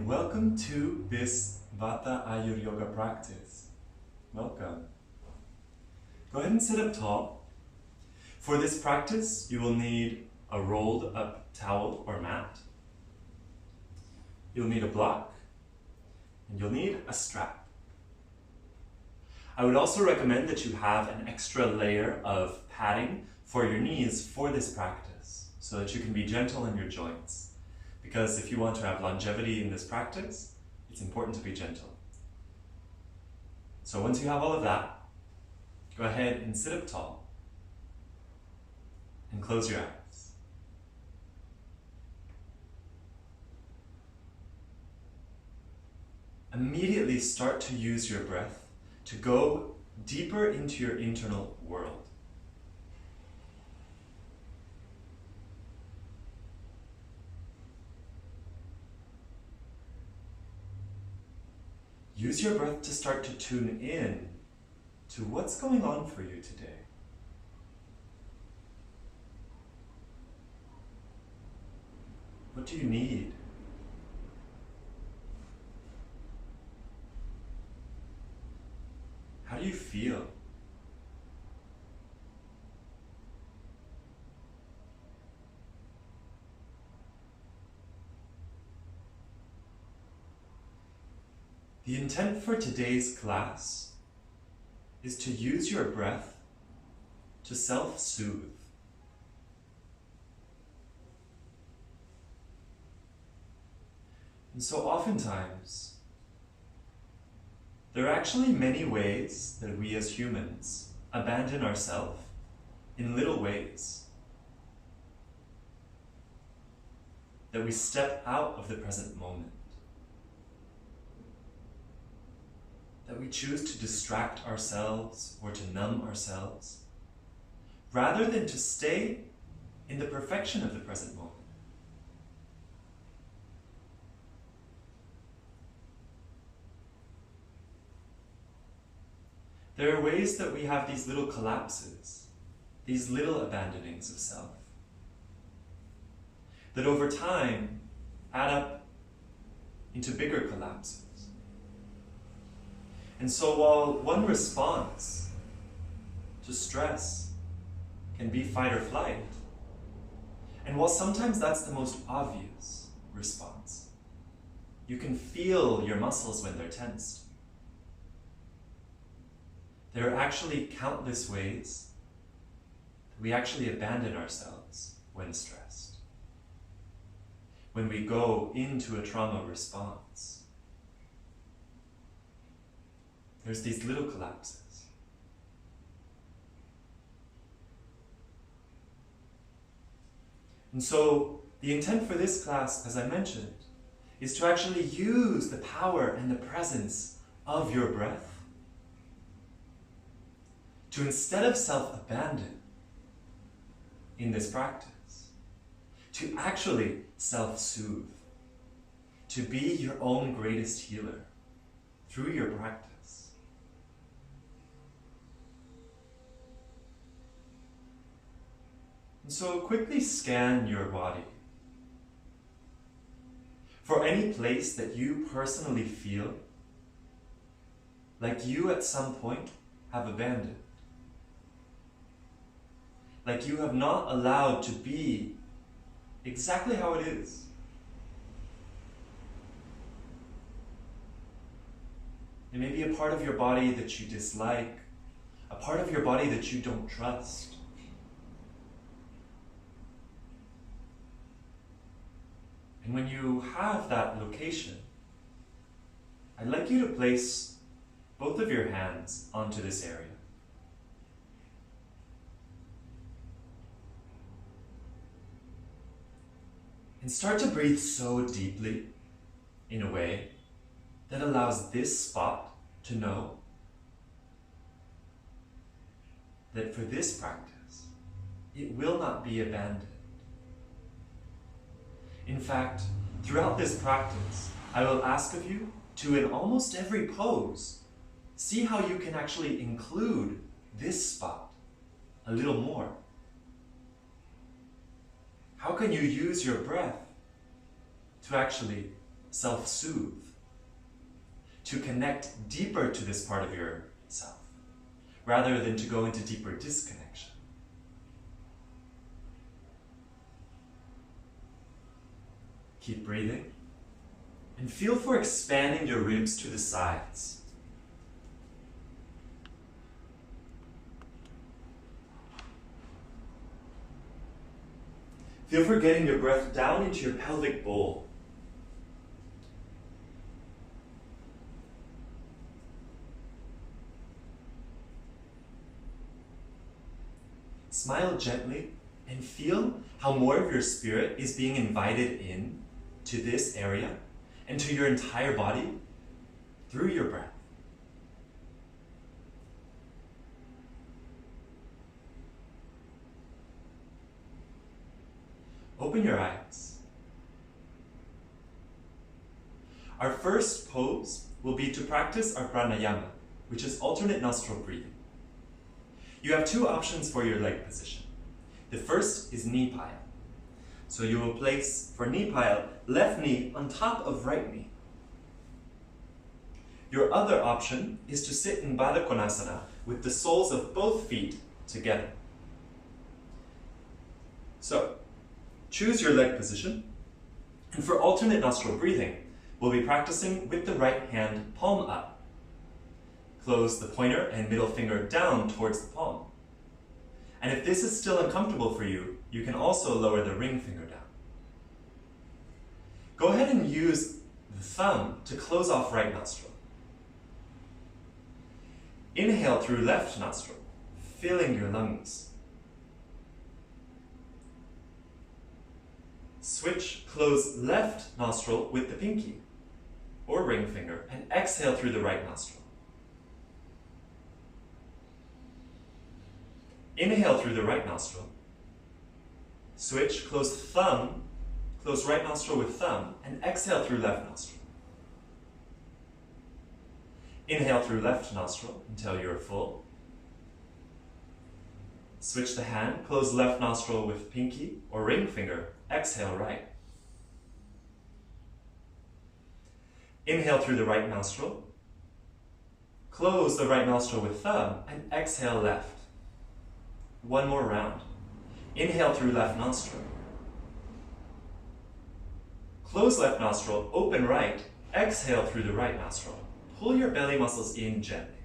welcome to this Vata Ayuryoga practice. Welcome. Go ahead and sit up tall. For this practice, you will need a rolled up towel or mat. You'll need a block, and you'll need a strap. I would also recommend that you have an extra layer of padding for your knees for this practice, so that you can be gentle in your joints. Because if you want to have longevity in this practice, it's important to be gentle. So once you have all of that, go ahead and sit up tall and close your eyes. Immediately start to use your breath to go deeper into your internal world. Use your breath to start to tune in to what's going on for you today. What do you need? How do you feel? The intent for today's class is to use your breath to self-soothe. And so oftentimes, there are actually many ways that we as humans abandon ourselves in little ways. That we step out of the present moment. That we choose to distract ourselves or to numb ourselves, rather than to stay in the perfection of the present moment. There are ways that we have these little collapses, these little abandonings of self, that over time add up into bigger collapses. And so while one response to stress can be fight or flight, and while sometimes that's the most obvious response, you can feel your muscles when they're tensed. There are actually countless ways that we actually abandon ourselves when stressed. When we go into a trauma response. There's these little collapses. And so the intent for this class, as I mentioned, is to actually use the power and the presence of your breath to, instead of self-abandon in this practice, to actually self-soothe, to be your own greatest healer through your practice. And so quickly scan your body for any place that you personally feel like you at some point have abandoned. Like you have not allowed to be exactly how it is. It may be a part of your body that you dislike, a part of your body that you don't trust. And when you have that location, I'd like you to place both of your hands onto this area. And start to breathe so deeply in a way that allows this spot to know that for this practice, it will not be abandoned. In fact, throughout this practice, I will ask of you to, in almost every pose, see how you can actually include this spot a little more. How can you use your breath to actually self-soothe, to connect deeper to this part of yourself, rather than to go into deeper disconnection. Keep breathing, and feel for expanding your ribs to the sides. Feel for getting your breath down into your pelvic bowl. Smile gently and feel how more of your spirit is being invited in to this area and to your entire body through your breath. Open your eyes. Our first pose will be to practice our pranayama, which is alternate nostril breathing. You have two options for your leg position. The first is knee pile. So you will place, for knee pile, left knee on top of right knee. Your other option is to sit in Baddha Konasana with the soles of both feet together. So, choose your leg position, and for alternate nostril breathing, we'll be practicing with the right hand palm up. Close the pointer and middle finger down towards the palm. And if this is still uncomfortable for you, you can also lower the ring finger down. Go ahead and use the thumb to close off right nostril. Inhale through left nostril, filling your lungs. Switch, close left nostril with the pinky or ring finger and exhale through the right nostril. Inhale through the right nostril. Switch, close right nostril with thumb and exhale through left nostril. Inhale through left nostril until you're full. Switch the hand, close left nostril with pinky or ring finger, exhale right. Inhale through the right nostril. Close the right nostril with thumb and exhale left. One more round. Inhale through left nostril. Close left nostril, open right, exhale through the right nostril. Pull your belly muscles in gently.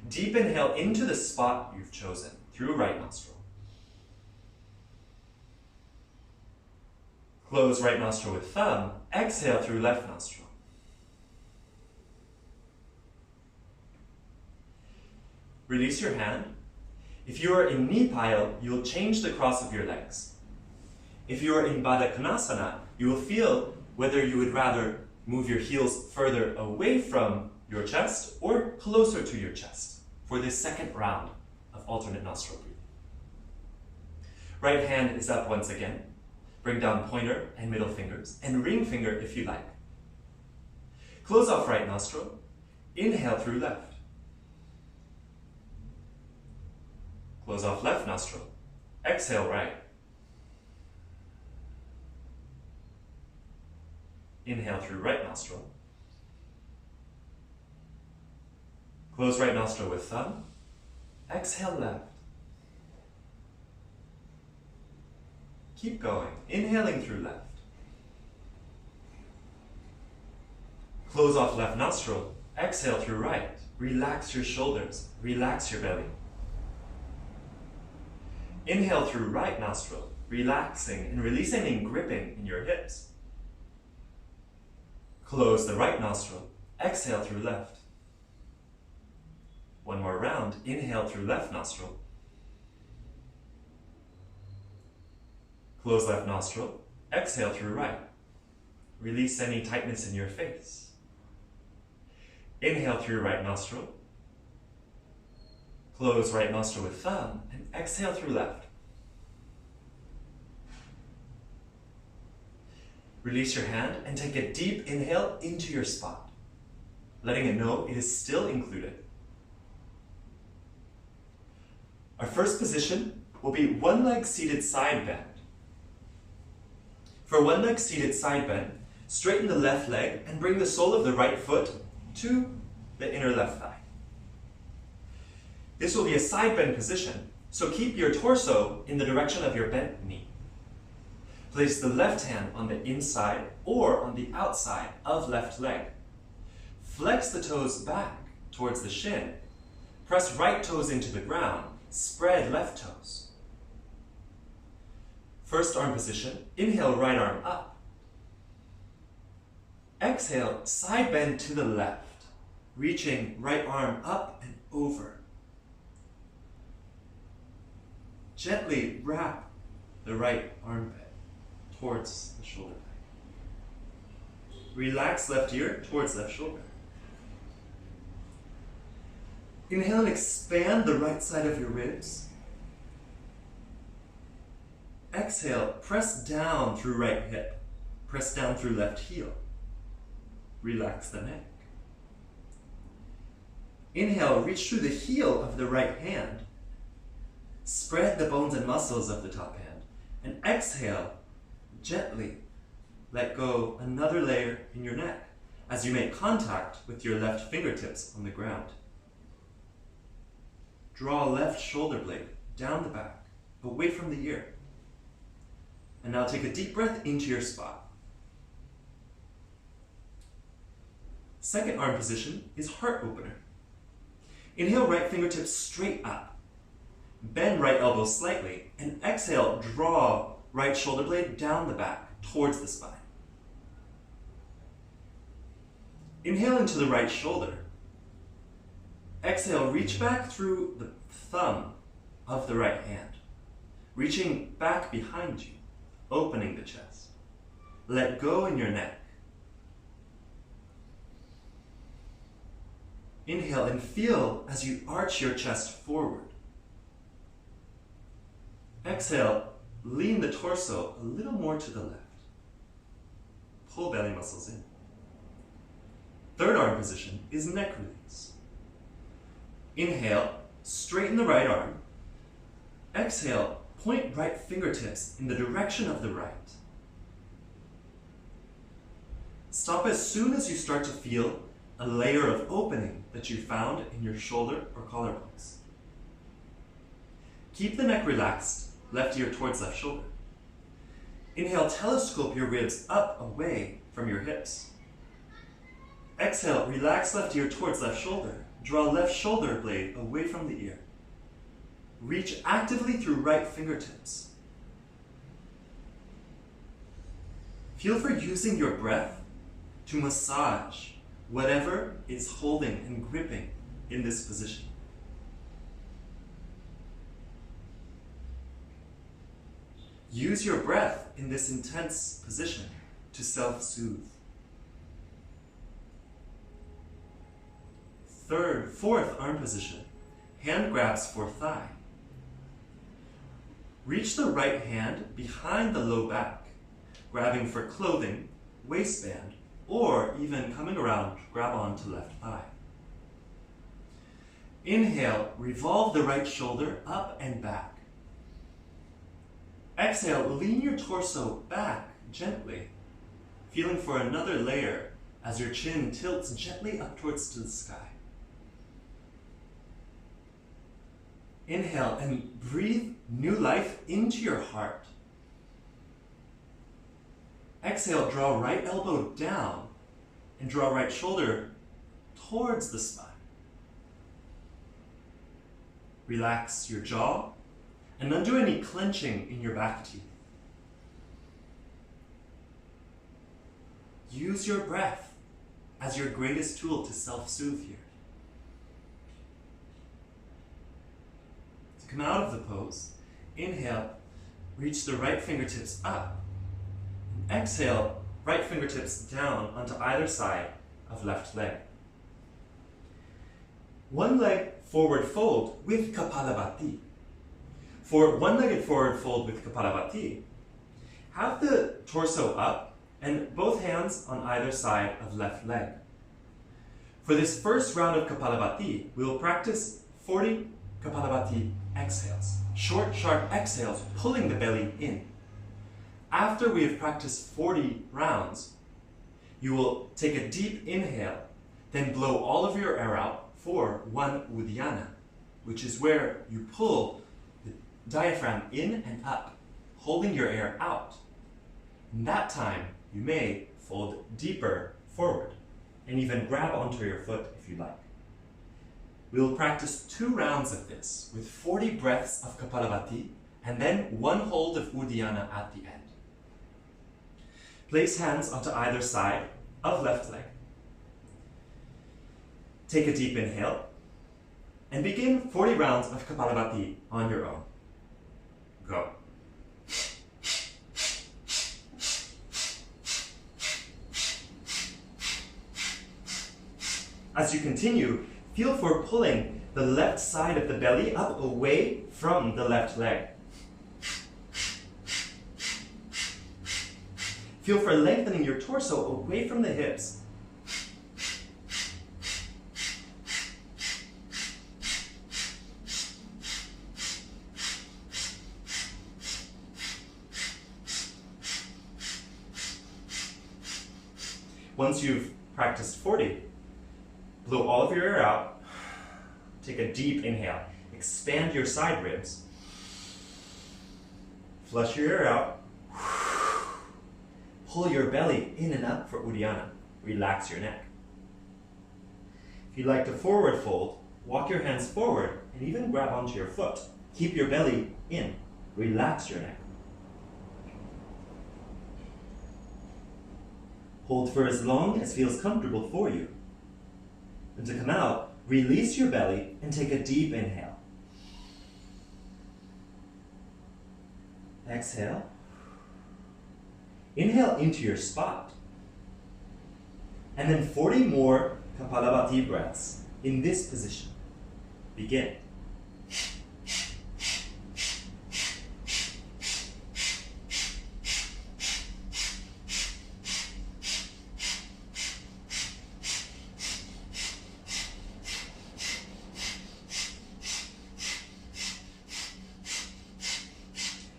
Deep inhale into the spot you've chosen through right nostril. Close right nostril with thumb, exhale through left nostril. Release your hand. If you are in knee pile, you'll change the cross of your legs. If you are in Baddha Konasana, you will feel whether you would rather move your heels further away from your chest or closer to your chest for this second round of alternate nostril breathing. Right hand is up once again. Bring down pointer and middle fingers, and ring finger if you like. Close off right nostril. Inhale through left. Close off left nostril. Exhale right. Inhale through right nostril. Close right nostril with thumb. Exhale left. Keep going, inhaling through left. Close off left nostril. Exhale through right. Relax your shoulders. Relax your belly. Inhale through right nostril, relaxing and releasing and gripping in your hips. Close the right nostril. Exhale through left. One more round. Inhale through left nostril. Close left nostril. Exhale through right. Release any tightness in your face. Inhale through right nostril. Close right nostril with thumb and exhale through left. Release your hand and take a deep inhale into your spot, letting it know it is still included. Our first position will be one leg seated side bend. For one leg seated side bend, straighten the left leg and bring the sole of the right foot to the inner left thigh. This will be a side bend position, so keep your torso in the direction of your bent knee. Place the left hand on the inside or on the outside of left leg. Flex the toes back towards the shin. Press right toes into the ground. Spread left toes. First arm position, inhale, right arm up. Exhale, side bend to the left, reaching right arm up and over. Gently wrap the right armpit towards the shoulder blade. Relax left ear towards left shoulder. Inhale and expand the right side of your ribs. Exhale, press down through right hip. Press down through left heel. Relax the neck. Inhale, reach through the heel of the right hand. Spread the bones and muscles of the top hand. And exhale, gently let go another layer in your neck as you make contact with your left fingertips on the ground. Draw left shoulder blade down the back, away from the ear. And now take a deep breath into your spot. Second arm position is heart opener. Inhale, right fingertips straight up. Bend right elbow slightly, and exhale, draw right shoulder blade down the back towards the spine. Inhale into the right shoulder. Exhale, reach back through the thumb of the right hand, reaching back behind you, opening the chest. Let go in your neck. Inhale and feel as you arch your chest forward. Exhale, lean the torso a little more to the left. Pull belly muscles in. Third arm position is neck release. Inhale, straighten the right arm. Exhale, point right fingertips in the direction of the right. Stop as soon as you start to feel a layer of opening that you found in your shoulder or collarbones. Keep the neck relaxed, left ear towards left shoulder. Inhale, telescope your ribs up away from your hips. Exhale, relax left ear towards left shoulder. Draw left shoulder blade away from the ear. Reach actively through right fingertips. Feel for using your breath to massage whatever is holding and gripping in this position. Use your breath in this intense position to self-soothe. Fourth arm position, hand grabs for thigh. Reach the right hand behind the low back, grabbing for clothing, waistband, or even coming around, grab onto left thigh. Inhale, revolve the right shoulder up and back. Exhale, lean your torso back gently, feeling for another layer as your chin tilts gently up towards the sky. Inhale and breathe new life into your heart. Exhale, draw right elbow down and draw right shoulder towards the spine. Relax your jaw and undo any clenching in your back teeth. Use your breath as your greatest tool to self-soothe here. To come out of the pose, inhale, reach the right fingertips up. And exhale, right fingertips down onto either side of left leg. One leg forward fold with Kapalabhati. For one-legged forward fold with Kapalabhati, have the torso up and both hands on either side of left leg. For this first round of Kapalabhati, we will practice 40 Kapalabhati exhales. Short, sharp exhales, pulling the belly in. after we have practiced 40 rounds, you will take a deep inhale, then blow all of your air out for one Uddiyana, which is where you pull the diaphragm in and up, holding your air out. In that time, you may fold deeper forward and even grab onto your foot if you like. We will practice 2 rounds of this with 40 breaths of Kapalabhati and then 1 hold of Uddiyana at the end. Place hands onto either side of left leg. Take a deep inhale and begin 40 rounds of Kapalabhati on your own. Go. As you continue, feel for pulling the left side of the belly up away from the left leg. Feel for lengthening your torso away from the hips. Once you've practiced 40, blow all of your air out, take a deep inhale, expand your side ribs, flush your air out, pull your belly in and up for Uddiyana, relax your neck. If you'd like to forward fold, walk your hands forward and even grab onto your foot. Keep your belly in, relax your neck. Hold for as long as feels comfortable for you. And to come out, release your belly and take a deep inhale. Exhale. Inhale into your spot. And then 40 more Kapalabhati breaths in this position. Begin.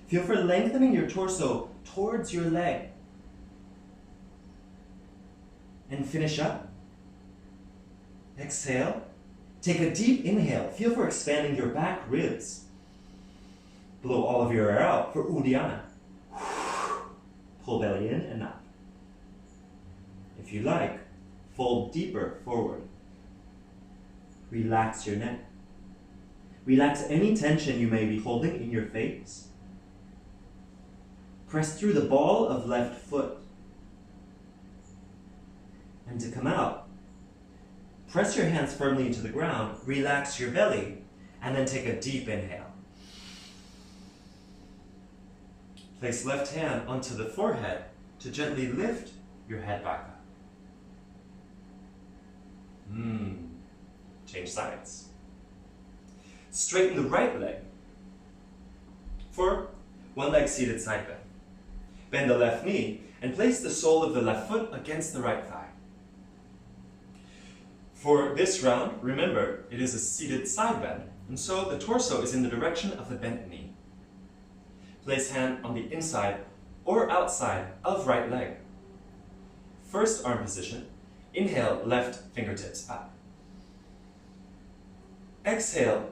Feel for lengthening your torso towards your leg. And finish up. Exhale. Take a deep inhale. Feel for expanding your back ribs. Blow all of your air out for Uddiyana. Pull belly in and up. If you like, fold deeper forward. Relax your neck. Relax any tension you may be holding in your face. Press through the ball of left foot. And to come out, press your hands firmly into the ground, relax your belly, and then take a deep inhale. Place left hand onto the forehead to gently lift your head back up. Change sides. Straighten the right leg for 1 leg seated side bend. Bend the left knee and place the sole of the left foot against the right thigh. For this round, remember, it is a seated side bend, and so the torso is in the direction of the bent knee. Place hand on the inside or outside of right leg. First arm position, inhale, left fingertips up. Exhale,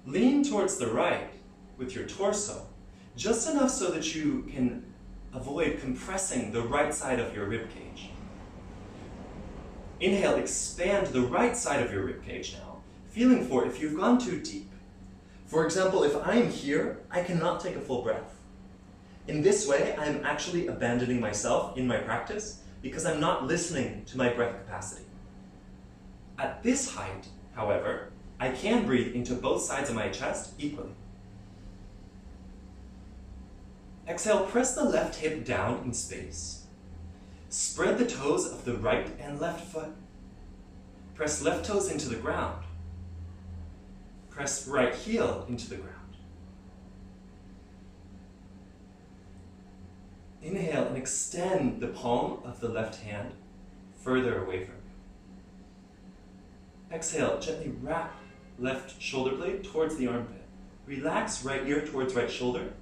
lean towards the right with your torso, just enough so that you can avoid compressing the right side of your rib cage. Inhale, expand the right side of your rib cage now, feeling for if you've gone too deep. For example, if I'm here, I cannot take a full breath. In this way, I'm actually abandoning myself in my practice because I'm not listening to my breath capacity. At this height, however, I can breathe into both sides of my chest equally. Exhale, press the left hip down in space. Spread the toes of the right and left foot. Press left toes into the ground. Press right heel into the ground. Inhale and extend the palm of the left hand further away from you. Exhale, gently wrap left shoulder blade towards the armpit. Relax right ear towards right shoulder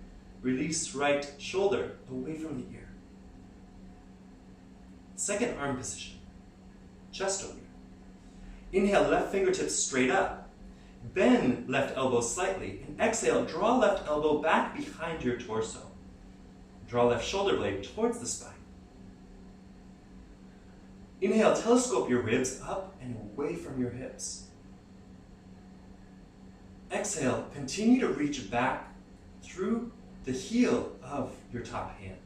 release right shoulder away from the ear. Second arm position, chest over. Inhale, left fingertips straight up. Bend left elbow slightly, and exhale, draw left elbow back behind your torso. Draw left shoulder blade towards the spine. Inhale, telescope your ribs up and away from your hips. Exhale, continue to reach back through the heel of your top hand.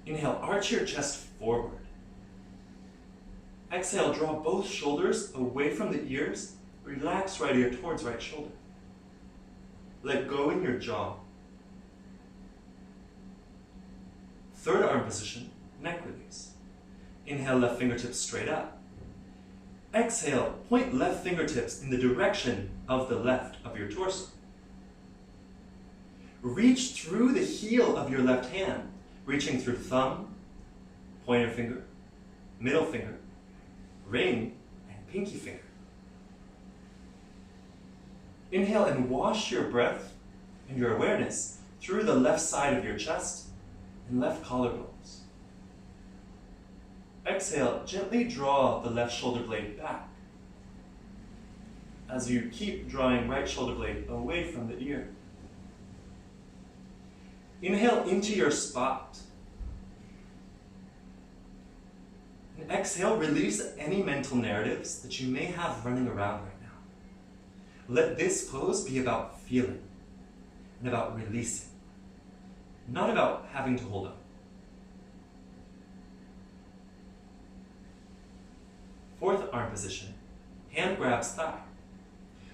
Inhale, arch your chest forward. Exhale, draw both shoulders away from the ears. Relax right ear towards right shoulder. Let go in your jaw. Third arm position, neck release. Inhale, left fingertips straight up. Exhale, point left fingertips in the direction of the left of your torso. Reach through the heel of your left hand, reaching through thumb, pointer finger, middle finger, ring, and pinky finger. Inhale and wash your breath and your awareness through the left side of your chest and left collarbones. Exhale, gently draw the left shoulder blade back as you keep drawing right shoulder blade away from the ear. Inhale into your spot. And exhale, release any mental narratives that you may have running around right now. Let this pose be about feeling and about releasing, not about having to hold on. Fourth arm position, hand grabs thigh.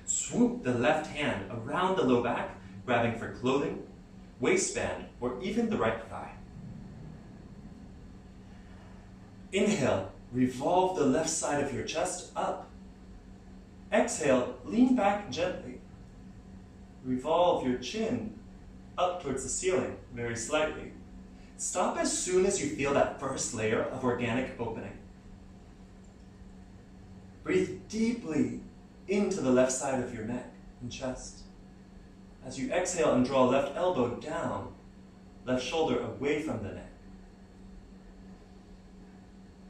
Swoop the left hand around the low back, grabbing for clothing, waistband, or even the right thigh. Inhale, revolve the left side of your chest up. Exhale, lean back gently. Revolve your chin up towards the ceiling, very slightly. Stop as soon as you feel that first layer of organic opening. Breathe deeply into the left side of your neck and chest. As you exhale and draw left elbow down, left shoulder away from the neck.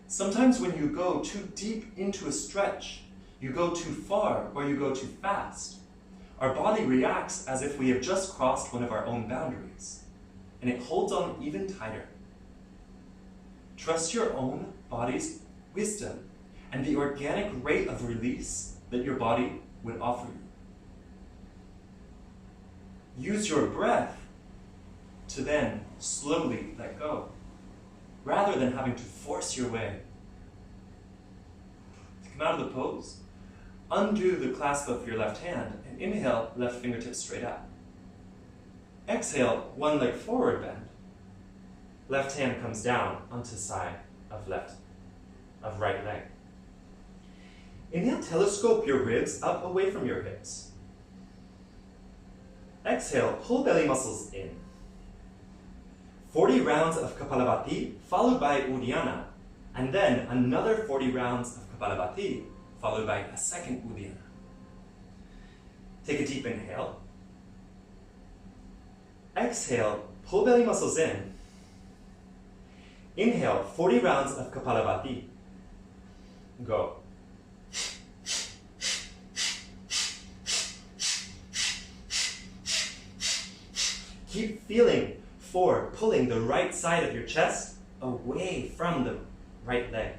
Sometimes when you go too deep into a stretch, you go too far or you go too fast. Our body reacts as if we have just crossed one of our own boundaries, and it holds on even tighter. Trust your own body's wisdom and the organic rate of release that your body would offer you. Use your breath to then slowly let go, rather than having to force your way. To come out of the pose, undo the clasp of your left hand and inhale, left fingertips straight up. Exhale, one leg forward bend. Left hand comes down onto side of right leg. Inhale, telescope your ribs up away from your hips. Exhale, pull belly muscles in. 40 rounds of Kapalabhati followed by Uddiyana, and then another 40 rounds of Kapalabhati followed by a second Uddiyana. Take a deep inhale. Exhale, pull belly muscles in. Inhale, 40 rounds of Kapalabhati. Go. Keep feeling for pulling the right side of your chest away from the right leg.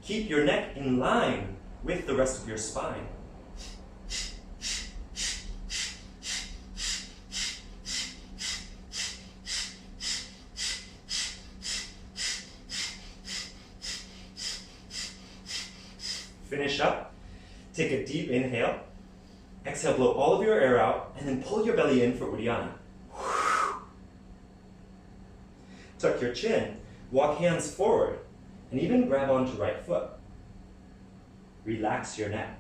Keep your neck in line with the rest of your spine. Finish up. Take a deep inhale. Exhale, blow all of your air out, and then pull your belly in for Uddiyana. Tuck your chin, walk hands forward, and even grab onto right foot. Relax your neck.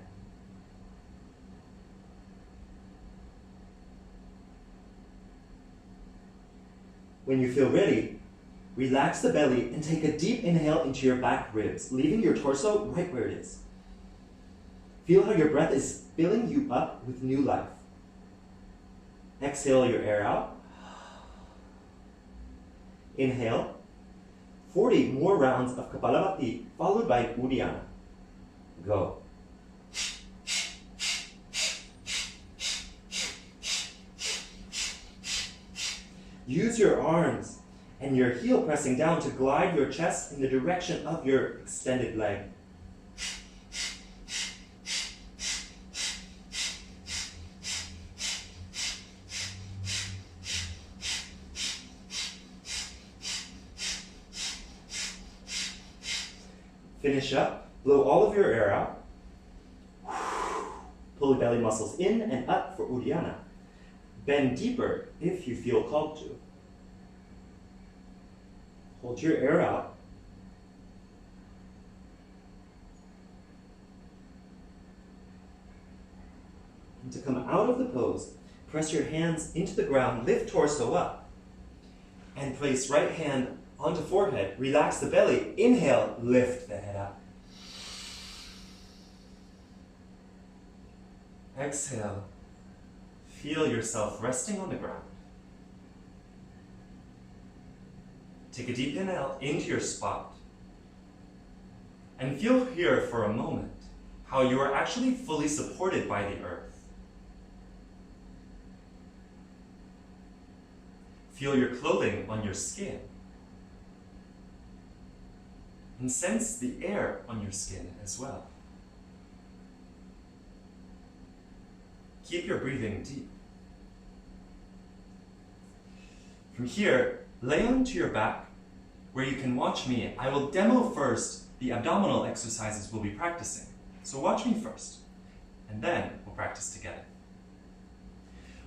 When you feel ready, relax the belly and take a deep inhale into your back ribs, leaving your torso right where it is. Feel how your breath is filling you up with new life. Exhale your air out. Inhale. 40 more rounds of Kapalabhati, followed by Uddiyana. Go. Use your arms and your heel pressing down to glide your chest in the direction of your extended leg. Finish up, blow all of your air out. Pull the belly muscles in and up for Uddiyana. Bend deeper if you feel called to. Hold your air out. And to come out of the pose, press your hands into the ground, lift torso up, and place right hand onto forehead. Relax the belly. Inhale, lift the head up. Exhale. Feel yourself resting on the ground. Take a deep inhale into your spot. And feel here for a moment how you are actually fully supported by the earth. Feel your clothing on your skin. And sense the air on your skin as well. Keep your breathing deep. From here, lay onto your back where you can watch me. I will demo first the abdominal exercises we'll be practicing. So watch me first, and then we'll practice together.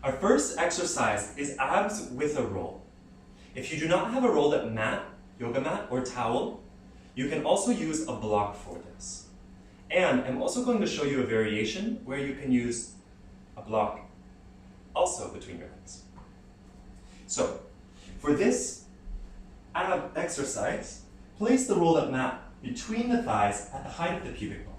Our first exercise is abs with a roll. If you do not have a rolled up mat, yoga mat, or towel, you can also use a block for this. And I'm also going to show you a variation where you can use a block also between your legs. So, for this ab exercise, place the rolled up mat between the thighs at the height of the pubic bone.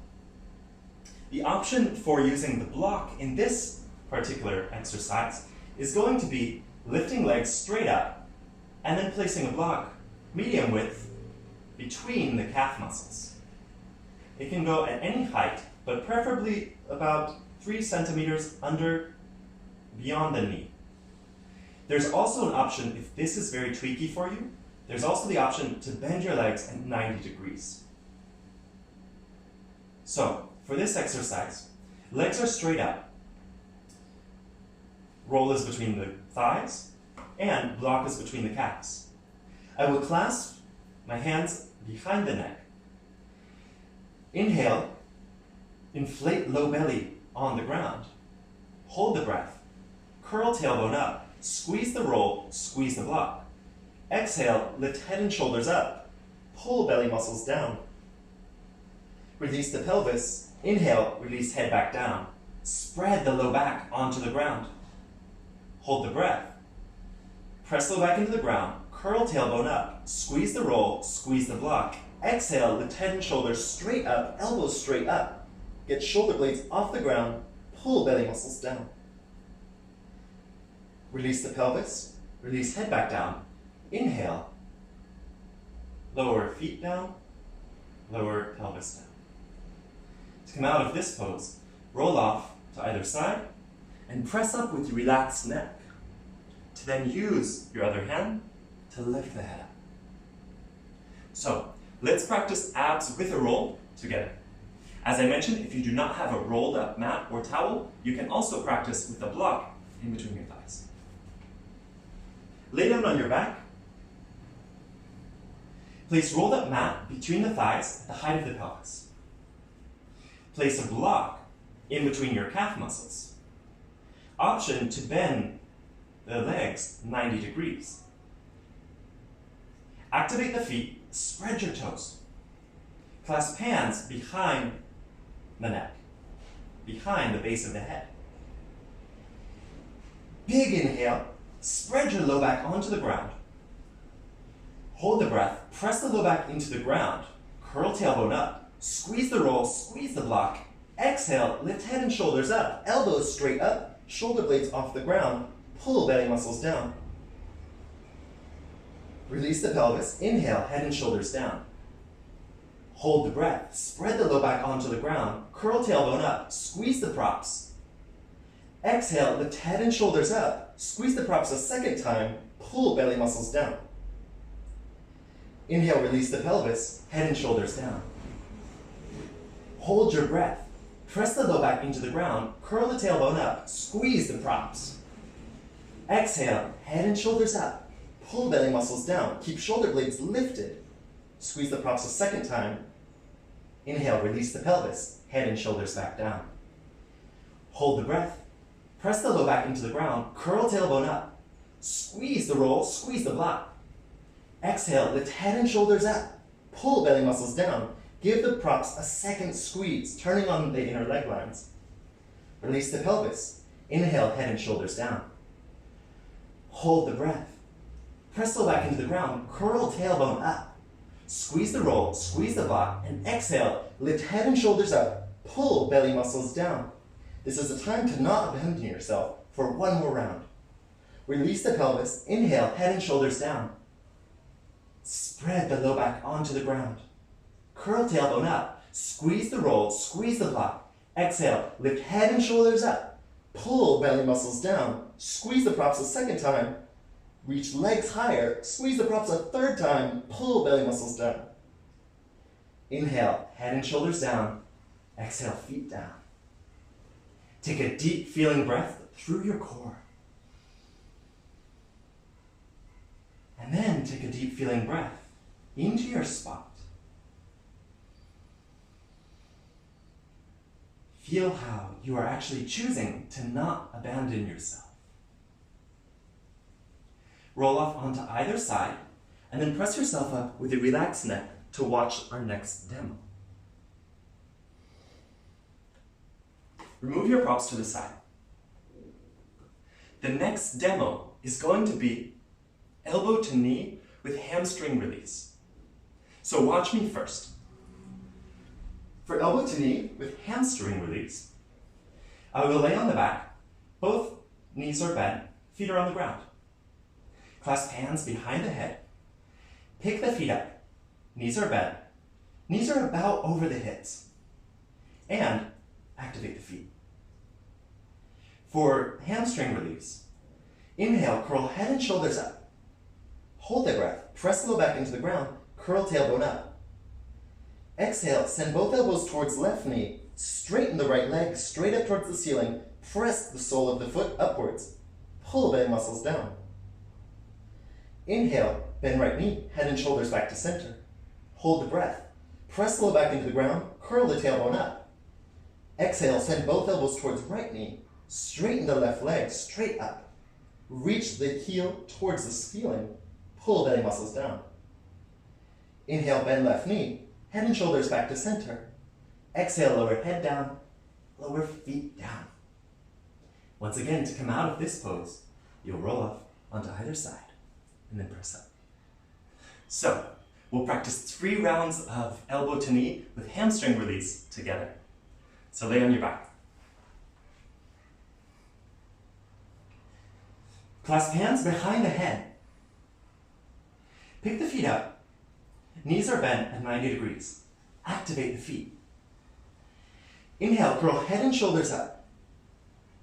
The option for using the block in this particular exercise is going to be lifting legs straight up and then placing a block medium width between the calf muscles. It can go at any height, but preferably about 3 centimeters beyond the knee. There's also an option, if this is very tweaky for you, there's also the option to bend your legs at 90 degrees. So, for this exercise, legs are straight up. Roll is between the thighs, and block is between the calves. I will clasp my hands behind the neck. Inhale, inflate low belly on the ground. Hold the breath. Curl tailbone up. Squeeze the roll, squeeze the block. Exhale, lift head and shoulders up. Pull belly muscles down. Release the pelvis. Inhale, release head back down. Spread the low back onto the ground. Hold the breath. Press low back into the ground. Curl tailbone up. Squeeze the roll, squeeze the block. Exhale, lift head and shoulders straight up, elbows straight up. Get shoulder blades off the ground. Pull belly muscles down. Release the pelvis. Release head back down. Inhale. Lower feet down. Lower pelvis down. To come out of this pose, roll off to either side and press up with your relaxed neck. To then use your other hand to lift the head up. So, let's practice abs with a roll together. As I mentioned, if you do not have a rolled up mat or towel, you can also practice with a block in between your thighs. Lay down on your back. Place rolled up mat between the thighs at the height of the pelvis. Place a block in between your calf muscles. Option to bend the legs 90 degrees. Activate the feet, spread your toes. Clasp hands behind the neck, behind the base of the head. Big inhale, spread your low back onto the ground. Hold the breath, press the low back into the ground, curl tailbone up, squeeze the roll, squeeze the block. Exhale, lift head and shoulders up, elbows straight up, shoulder blades off the ground. pull belly muscles down. Release the pelvis, inhale, head and shoulders down. Hold the breath, spread the low back onto the ground, curl tailbone up, squeeze the props. Exhale, lift head and shoulders up, squeeze the props a second time, pull belly muscles down. Inhale, release the pelvis, head and shoulders down. Hold your breath, press the low back into the ground, curl the tailbone up, squeeze the props. Exhale, head and shoulders up, pull belly muscles down, keep shoulder blades lifted. Squeeze the props a second time. Inhale, release the pelvis, head and shoulders back down. Hold the breath, press the low back into the ground, curl tailbone up, squeeze the roll, squeeze the block. Exhale, lift head and shoulders up, pull belly muscles down, give the props a second squeeze, turning on the inner leg lines. Release the pelvis, inhale, head and shoulders down. Hold the breath, press the low back into the ground, curl tailbone up. Squeeze the roll, squeeze the block, and exhale, lift head and shoulders up, pull belly muscles down. This is a time to not abandon yourself for one more round. Release the pelvis, inhale, head and shoulders down. Spread the low back onto the ground. Curl tailbone up, squeeze the roll, squeeze the block. Exhale, lift head and shoulders up, pull belly muscles down, squeeze the props a second time. Reach legs higher, squeeze the props a third time, pull belly muscles down. Inhale, head and shoulders down. Exhale, feet down. Take a deep feeling breath through your core. And then take a deep feeling breath into your spot. Feel how you are actually choosing to not abandon yourself. Roll off onto either side, and then press yourself up with a relaxed neck to watch our next demo. Remove your props to the side. The next demo is going to be elbow to knee with hamstring release. So watch me first. For elbow to knee with hamstring release, I will lay on the back, both knees are bent, feet are on the ground. Clasp hands behind the head. Pick the feet up. Knees are bent. Knees are about over the hips. And activate the feet. For hamstring release, inhale, curl head and shoulders up. Hold the breath. Press the low back into the ground. Curl tailbone up. Exhale, send both elbows towards left knee. Straighten the right leg straight up towards the ceiling. Press the sole of the foot upwards. Pull belly muscles down. Inhale, bend right knee, head and shoulders back to center. Hold the breath. Press the low back into the ground, curl the tailbone up. Exhale, send both elbows towards right knee. Straighten the left leg straight up. Reach the heel towards the ceiling. Pull belly muscles down. Inhale, bend left knee, head and shoulders back to center. Exhale, lower head down, lower feet down. Once again, to come out of this pose, you'll roll off onto either side. And then press up. So, we'll practice 3 rounds of elbow to knee with hamstring release together. So lay on your back. Clasp hands behind the head. Pick the feet up. Knees are bent at 90 degrees. Activate the feet. Inhale, curl head and shoulders up.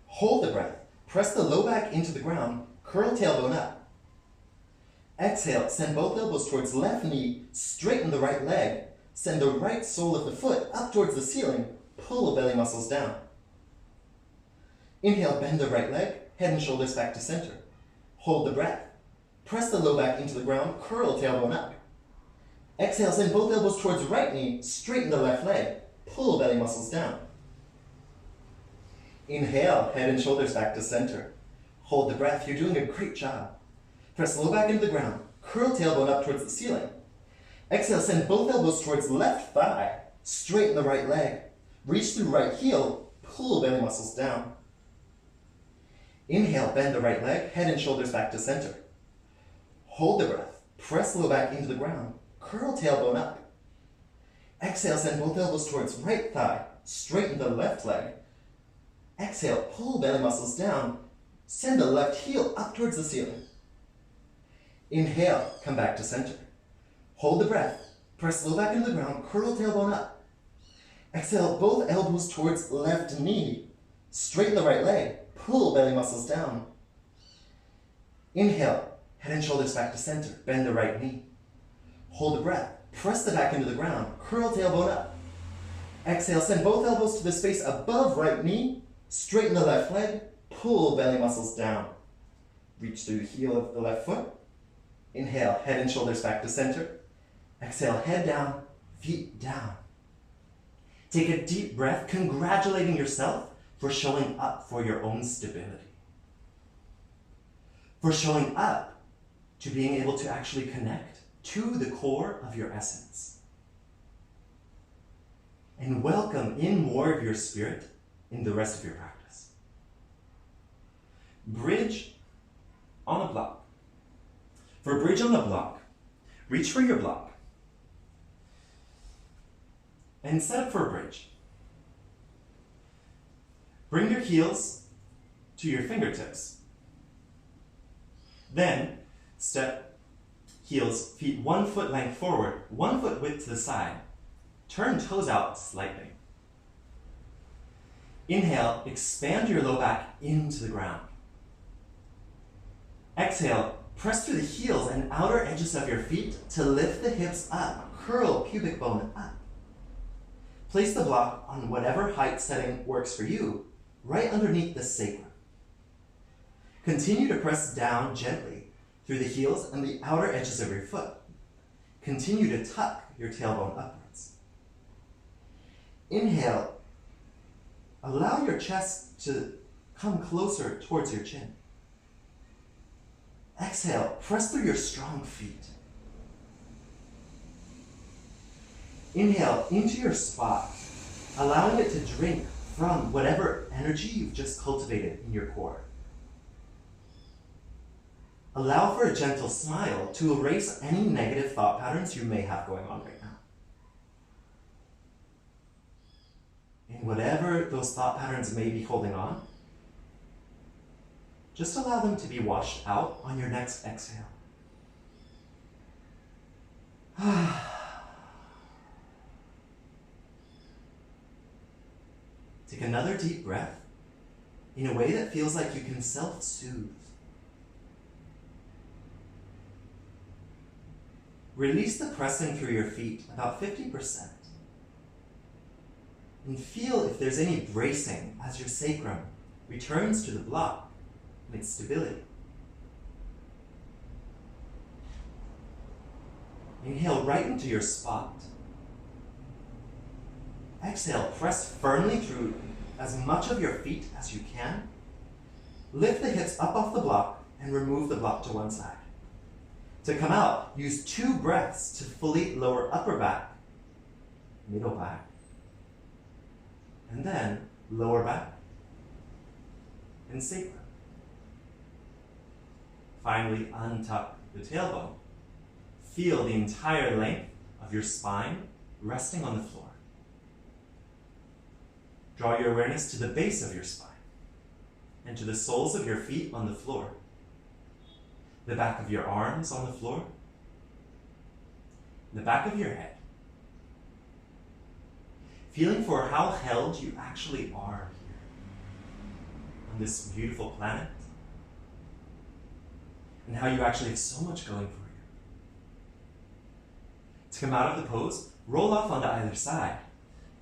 Hold the breath. Press the low back into the ground. Curl tailbone up. Exhale, send both elbows towards left knee, straighten the right leg, send the right sole of the foot up towards the ceiling, pull the belly muscles down. Inhale, bend the right leg, head and shoulders back to center. Hold the breath. Press the low back into the ground, curl tailbone up. Exhale, send both elbows towards right knee, straighten the left leg, pull belly muscles down. Inhale, head and shoulders back to center. Hold the breath, you're doing a great job. Press low back into the ground, curl tailbone up towards the ceiling. Exhale, send both elbows towards left thigh, straighten the right leg, reach through right heel, pull belly muscles down. Inhale, bend the right leg, head and shoulders back to center. Hold the breath, press low back into the ground, curl tailbone up. Exhale, send both elbows towards right thigh, straighten the left leg. Exhale, pull belly muscles down, Send the left heel up towards the ceiling. Inhale, come back to center. Hold the breath. Press low back into the ground, curl tailbone up. Exhale, both elbows towards left knee. Straighten the right leg. Pull belly muscles down. Inhale, head and shoulders back to center. Bend the right knee. Hold the breath. Press the back into the ground. Curl tailbone up. Exhale, send both elbows to the space above right knee. Straighten the left leg. Pull belly muscles down. Reach through the heel of the left foot. Inhale, head and shoulders back to center. Exhale, head down, feet down. Take a deep breath, congratulating yourself for showing up for your own stability. For showing up to being able to actually connect to the core of your essence. And welcome in more of your spirit in the rest of your practice. Bridge on a block. For bridge on the block, reach for your block and set up for a bridge. Bring your heels to your fingertips. Then step heels, feet 1 foot length forward, 1 foot width to the side. Turn toes out slightly. Inhale, expand your low back into the ground. Exhale, press through the heels and outer edges of your feet to lift the hips up. Curl pubic bone up. Place the block on whatever height setting works for you, right underneath the sacrum. Continue to press down gently through the heels and the outer edges of your foot. Continue to tuck your tailbone upwards. Inhale. Allow your chest to come closer towards your chin. Exhale, press through your strong feet. Inhale into your spot, allowing it to drink from whatever energy you've just cultivated in your core. Allow for a gentle smile to erase any negative thought patterns you may have going on right now. And whatever those thought patterns may be holding on, just allow them to be washed out on your next exhale. Take another deep breath in a way that feels like you can self-soothe. Release the pressing through your feet about 50%. And feel if there's any bracing as your sacrum returns to the block and its stability. Inhale right into your spot. Exhale, press firmly through as much of your feet as you can. Lift the hips up off the block and remove the block to one side. To come out, use 2 breaths to fully lower upper back, middle back, and then lower back and sacrum. Finally, untuck the tailbone. Feel the entire length of your spine resting on the floor. Draw your awareness to the base of your spine and to the soles of your feet on the floor, the back of your arms on the floor, the back of your head. Feeling for how held you actually are here on this beautiful planet, and how you actually have so much going for you. To come out of the pose, roll off onto either side.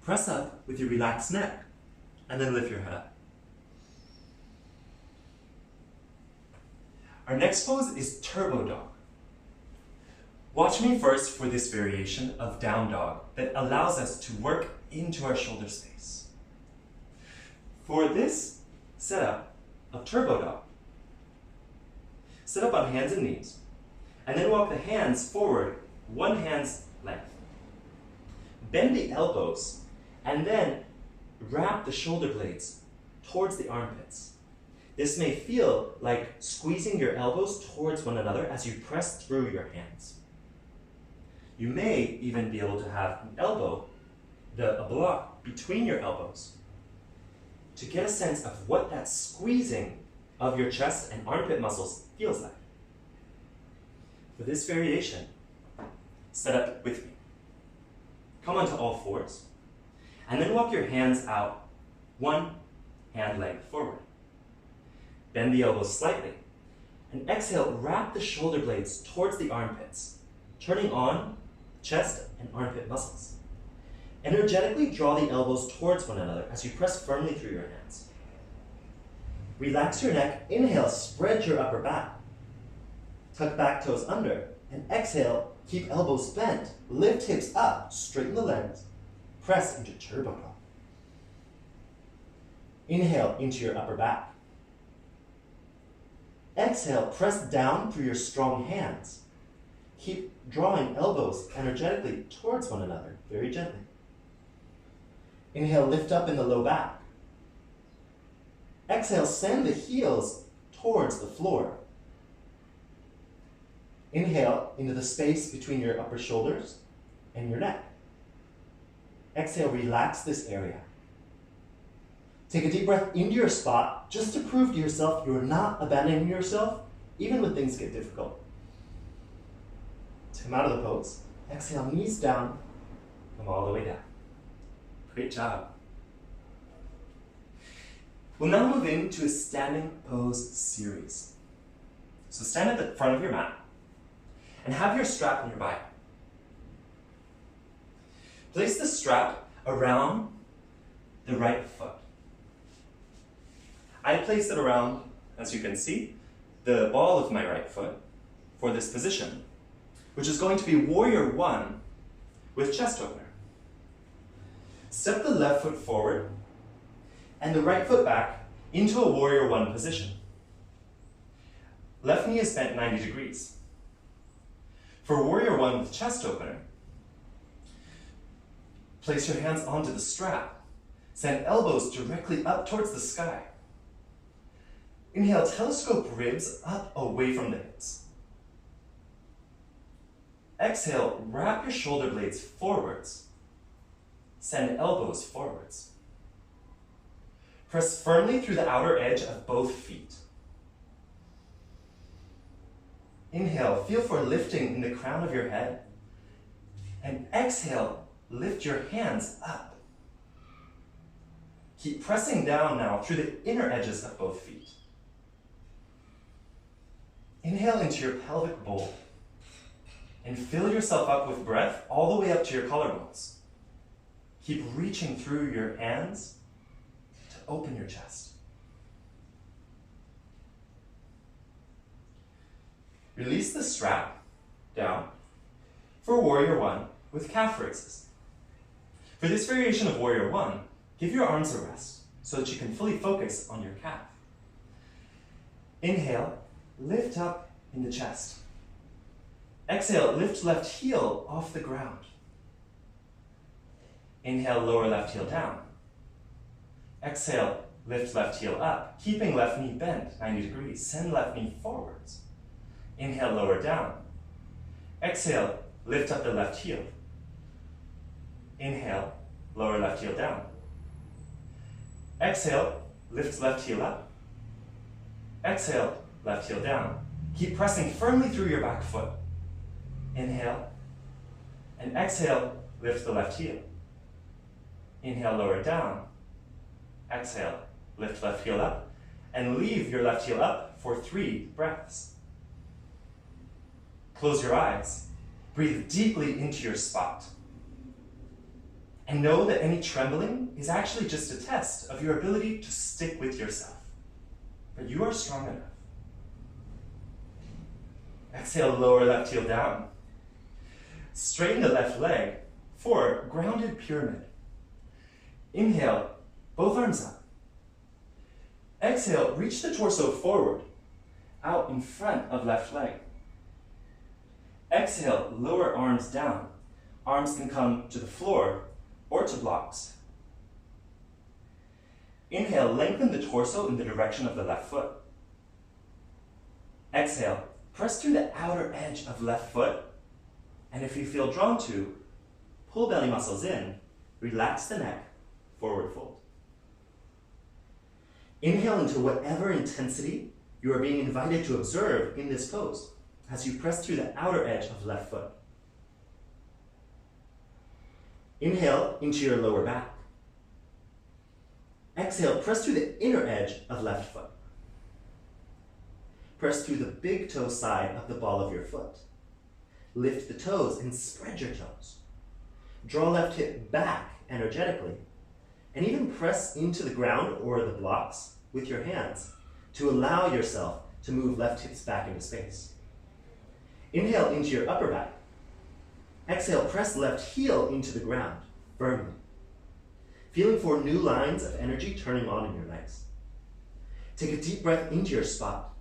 Press up with your relaxed neck, and then lift your head up. Our next pose is Turbo Dog. Watch me first for this variation of Down Dog that allows us to work into our shoulder space. For this setup of Turbo Dog, sit up on hands and knees, and then walk the hands forward, one hand's length. Bend the elbows, and then wrap the shoulder blades towards the armpits. This may feel like squeezing your elbows towards one another as you press through your hands. You may even be able to have an elbow, a block between your elbows, to get a sense of what that squeezing of your chest and armpit muscles feels like. For this variation, set up with me. Come onto all fours, and then walk your hands out, one hand length forward. Bend the elbows slightly, and exhale, wrap the shoulder blades towards the armpits, turning on chest and armpit muscles. Energetically draw the elbows towards one another as you press firmly through your hands. Relax your neck. Inhale, spread your upper back. Tuck back toes under, and exhale, keep elbows bent. Lift hips up, straighten the legs. Press into turbo dog. Inhale into your upper back. Exhale, press down through your strong hands. Keep drawing elbows energetically towards one another, very gently. Inhale, lift up in the low back. Exhale, send the heels towards the floor. Inhale into the space between your upper shoulders and your neck. Exhale, relax this area. Take a deep breath into your spot just to prove to yourself you are not abandoning yourself, even when things get difficult. Come out of the pose. Exhale, knees down. Come all the way down. Great job. We'll now move into a standing pose series. So stand at the front of your mat and have your strap nearby. Place the strap around the right foot. I place it around, as you can see, the ball of my right foot for this position, which is going to be warrior one with chest opener. Step the left foot forward and the right foot back into a warrior one position. Left knee is bent 90 degrees. For warrior one with chest opener, place your hands onto the strap. Send elbows directly up towards the sky. Inhale, telescope ribs up away from the hips. Exhale, wrap your shoulder blades forwards. Send elbows forwards. Press firmly through the outer edge of both feet. Inhale, feel for lifting in the crown of your head. And exhale, lift your hands up. Keep pressing down now through the inner edges of both feet. Inhale into your pelvic bowl and fill yourself up with breath all the way up to your collarbones. Keep reaching through your hands to open your chest. Release the strap down for warrior one with calf raises. For this variation of warrior one, give your arms a rest so that you can fully focus on your calf. Inhale, lift up in the chest. Exhale, lift left heel off the ground. Inhale, lower left heel down. Exhale, lift left heel up, keeping left knee bent 90 degrees. Send left knee forwards. Inhale, lower down. Exhale, lift up the left heel. Inhale, lower left heel down. Exhale, lift left heel up. Exhale, left heel down. Keep pressing firmly through your back foot. Inhale, and exhale, lift the left heel. Inhale, lower down. Exhale, lift left heel up, and leave your left heel up for 3 breaths. Close your eyes. Breathe deeply into your spot. And know that any trembling is actually just a test of your ability to stick with yourself. But you are strong enough. Exhale, lower left heel down. Straighten the left leg for grounded pyramid. Inhale, both arms up. Exhale, reach the torso forward, out in front of left leg. Exhale, lower arms down. Arms can come to the floor or to blocks. Inhale, lengthen the torso in the direction of the left foot. Exhale, press through the outer edge of left foot, and if you feel drawn to, pull belly muscles in, relax the neck, forward fold. Inhale into whatever intensity you are being invited to observe in this pose as you press through the outer edge of left foot. Inhale into your lower back. Exhale, press through the inner edge of left foot. Press through the big toe side of the ball of your foot. Lift the toes and spread your toes. Draw left hip back energetically, and even press into the ground or the blocks with your hands to allow yourself to move left hips back into space. Inhale into your upper back. Exhale, press left heel into the ground firmly, feeling for new lines of energy turning on in your legs. Take a deep breath into your spot.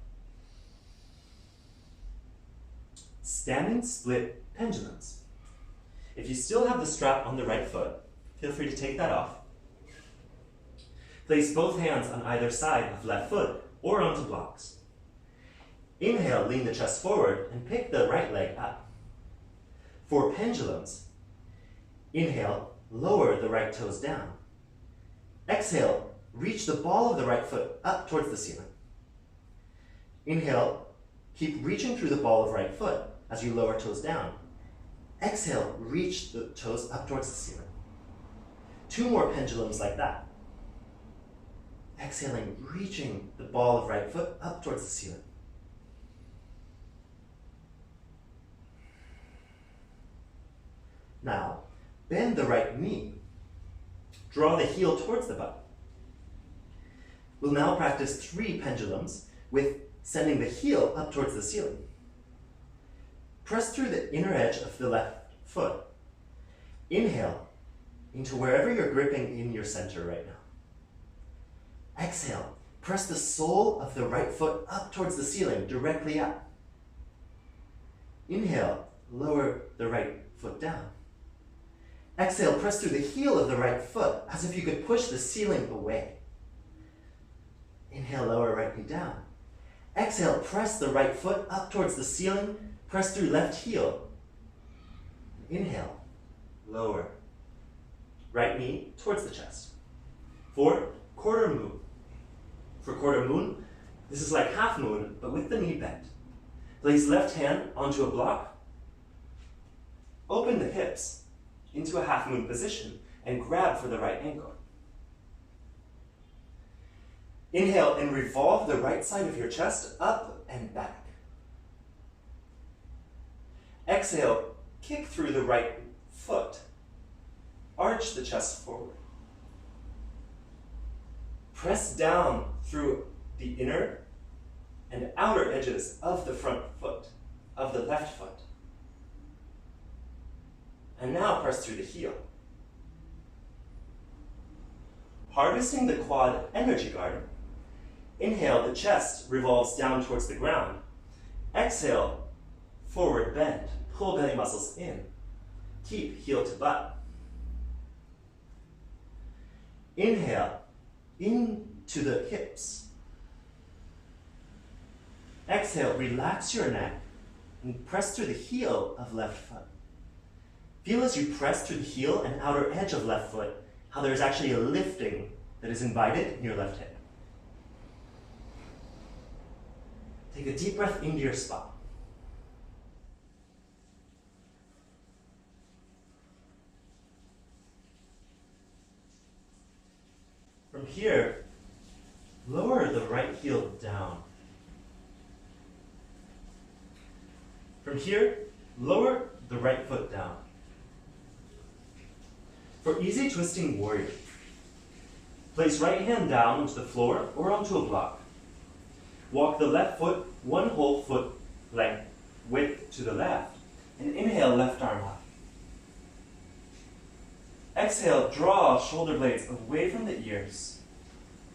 Standing split pendulums. If you still have the strap on the right foot, feel free to take that off. Place both hands on either side of left foot or onto blocks. Inhale, lean the chest forward and pick the right leg up. For pendulums, inhale, lower the right toes down. Exhale, reach the ball of the right foot up towards the ceiling. Inhale, keep reaching through the ball of right foot as you lower toes down. Exhale, reach the toes up towards the ceiling. 2 more pendulums like that. Exhaling, reaching the ball of right foot up towards the ceiling. Now, bend the right knee. Draw the heel towards the butt. We'll now practice 3 pendulums with sending the heel up towards the ceiling. Press through the inner edge of the left foot. Inhale into wherever you're gripping in your center right now. Exhale, press the sole of the right foot up towards the ceiling, directly up. Inhale, lower the right foot down. Exhale, press through the heel of the right foot as if you could push the ceiling away. Inhale, lower right knee down. Exhale, press the right foot up towards the ceiling, press through left heel. Inhale, lower. Right knee towards the chest. For quarter moon. For quarter moon, this is like half moon, but with the knee bent. Place left hand onto a block. Open the hips into a half moon position and grab for the right ankle. Inhale and revolve the right side of your chest up and back. Exhale, kick through the right foot. Arch the chest forward. Press down through the inner and outer edges of the front foot, of the left foot. And now press through the heel. Harvesting the quad energy garden. Inhale, the chest revolves down towards the ground. Exhale, forward bend. Pull belly muscles in. Keep heel to butt. Inhale, into the hips. Exhale, relax your neck and press through the heel of left foot. Feel as you press through the heel and outer edge of left foot, how there is actually a lifting that is invited in your left hip. Take a deep breath into your spot. From here, lower the right heel down. From here, lower the right foot down. For easy twisting warrior, place right hand down onto the floor or onto a block. Walk the left foot 1 whole foot length width to the left, and inhale, left arm up. Exhale, draw shoulder blades away from the ears.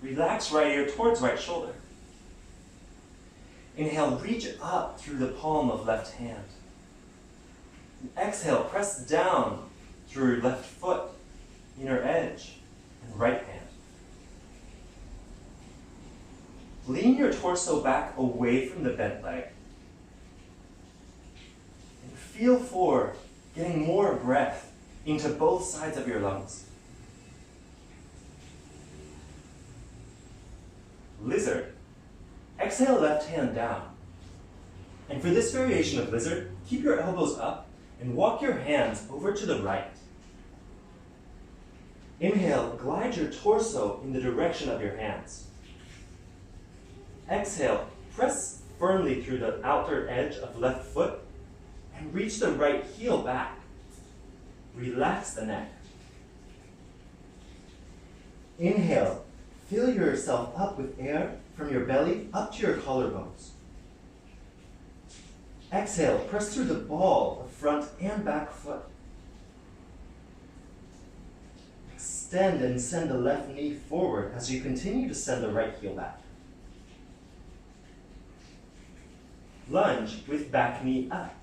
Relax right ear towards right shoulder. Inhale, reach up through the palm of left hand. And exhale, press down through left foot, inner edge, and right hand. Lean your torso back away from the bent leg. And feel for getting more breath into both sides of your lungs. lizard, exhale left hand down. And for this variation of lizard, keep your elbows up and walk your hands over to the right. Inhale, glide your torso in the direction of your hands. Exhale, press firmly through the outer edge of left foot and reach the right heel back. Relax the neck. Inhale, fill yourself up with air from your belly up to your collarbones. Exhale, press through the ball of front and back foot. Extend and send the left knee forward as you continue to send the right heel back. Lunge with back knee up.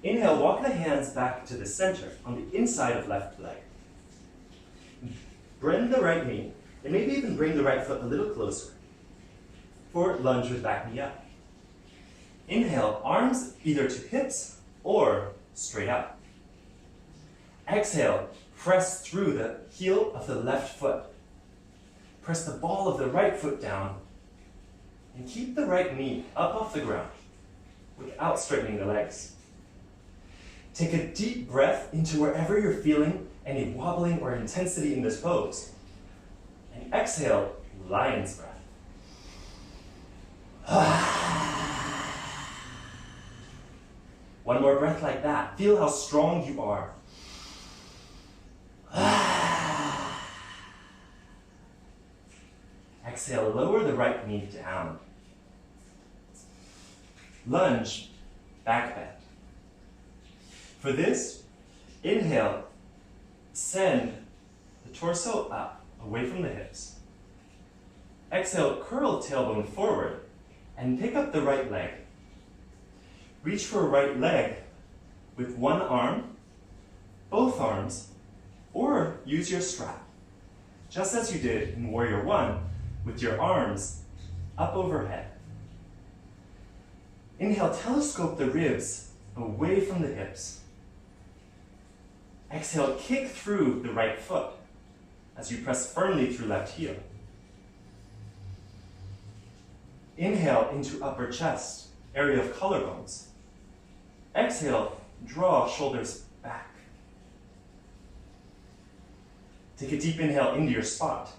Inhale, walk the hands back to the center on the inside of left leg. Bend the right knee, and maybe even bring the right foot a little closer for lunge with back knee up. Inhale, arms either to hips or straight up. Exhale, press through the heel of the left foot. Press the ball of the right foot down and keep the right knee up off the ground without straightening the legs. Take a deep breath into wherever you're feeling any wobbling or intensity in this pose. And exhale, lion's breath. One more breath like that. Feel how strong you are. Exhale, lower the right knee down. Lunge, back bend. For this, inhale, send the torso up, away from the hips. Exhale, curl tailbone forward and pick up the right leg. Reach for right leg with one arm, both arms, or use your strap, just as you did in Warrior One with your arms up overhead. Inhale, telescope the ribs away from the hips. Exhale, kick through the right foot as you press firmly through left heel. Inhale into upper chest, area of collarbones. Exhale, draw shoulders back. Take a deep inhale into your spot.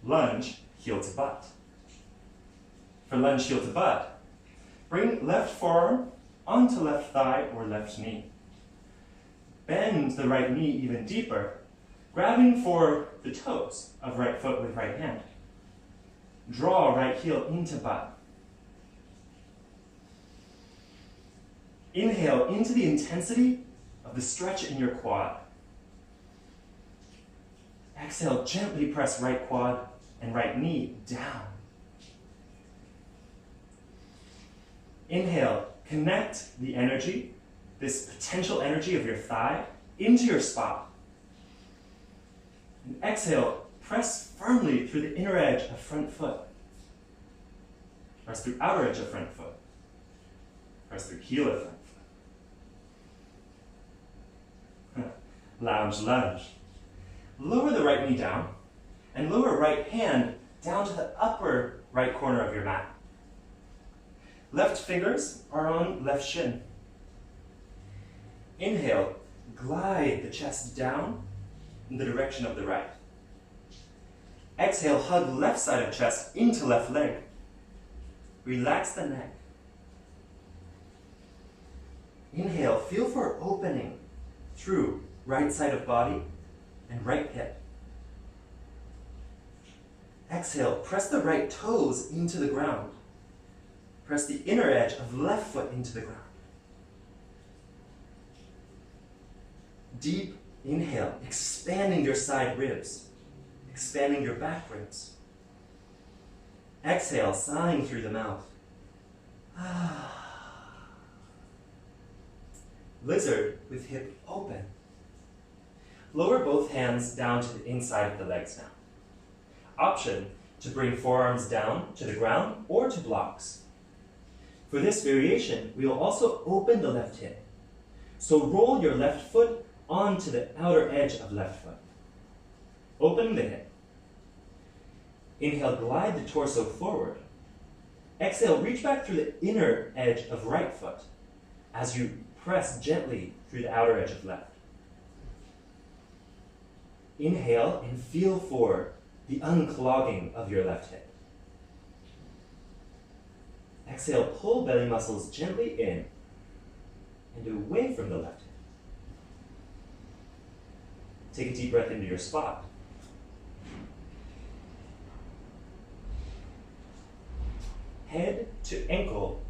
Lunge, heel to butt. For lunge, heel to butt, bring left forearm onto left thigh or left knee. Bend the right knee even deeper, grabbing for the toes of right foot with right hand. Draw right heel into butt. Inhale into the intensity of the stretch in your quad. Exhale, gently press right quad and right knee down. Inhale, connect the energy, this potential energy of your thigh, into your spot. And exhale, press firmly through the inner edge of front foot. Press through outer edge of front foot. Press through heel of front foot. Lounge lunge. Lower the right knee down and lower right hand down to the upper right corner of your mat. Left fingers are on left shin. Inhale, glide the chest down in the direction of the right. Exhale, hug left side of chest into left leg. Relax the neck. Inhale, feel for opening through right side of body and right hip. Exhale, press the right toes into the ground. Press the inner edge of left foot into the ground. Deep inhale, expanding your side ribs, expanding your back ribs. Exhale, sighing through the mouth. Lizard with hip open. Lower both hands down to the inside of the legs now. Option to bring forearms down to the ground or to blocks. For this variation, we will also open the left hip. So roll your left foot onto the outer edge of left foot. Opening the hip. Inhale, glide the torso forward. Exhale, reach back through the inner edge of right foot as you press gently through the outer edge of left. Inhale and feel for the unclogging of your left hip. Exhale, pull belly muscles gently in and away from the left hip. Take a deep breath into your spot. Head to ankle.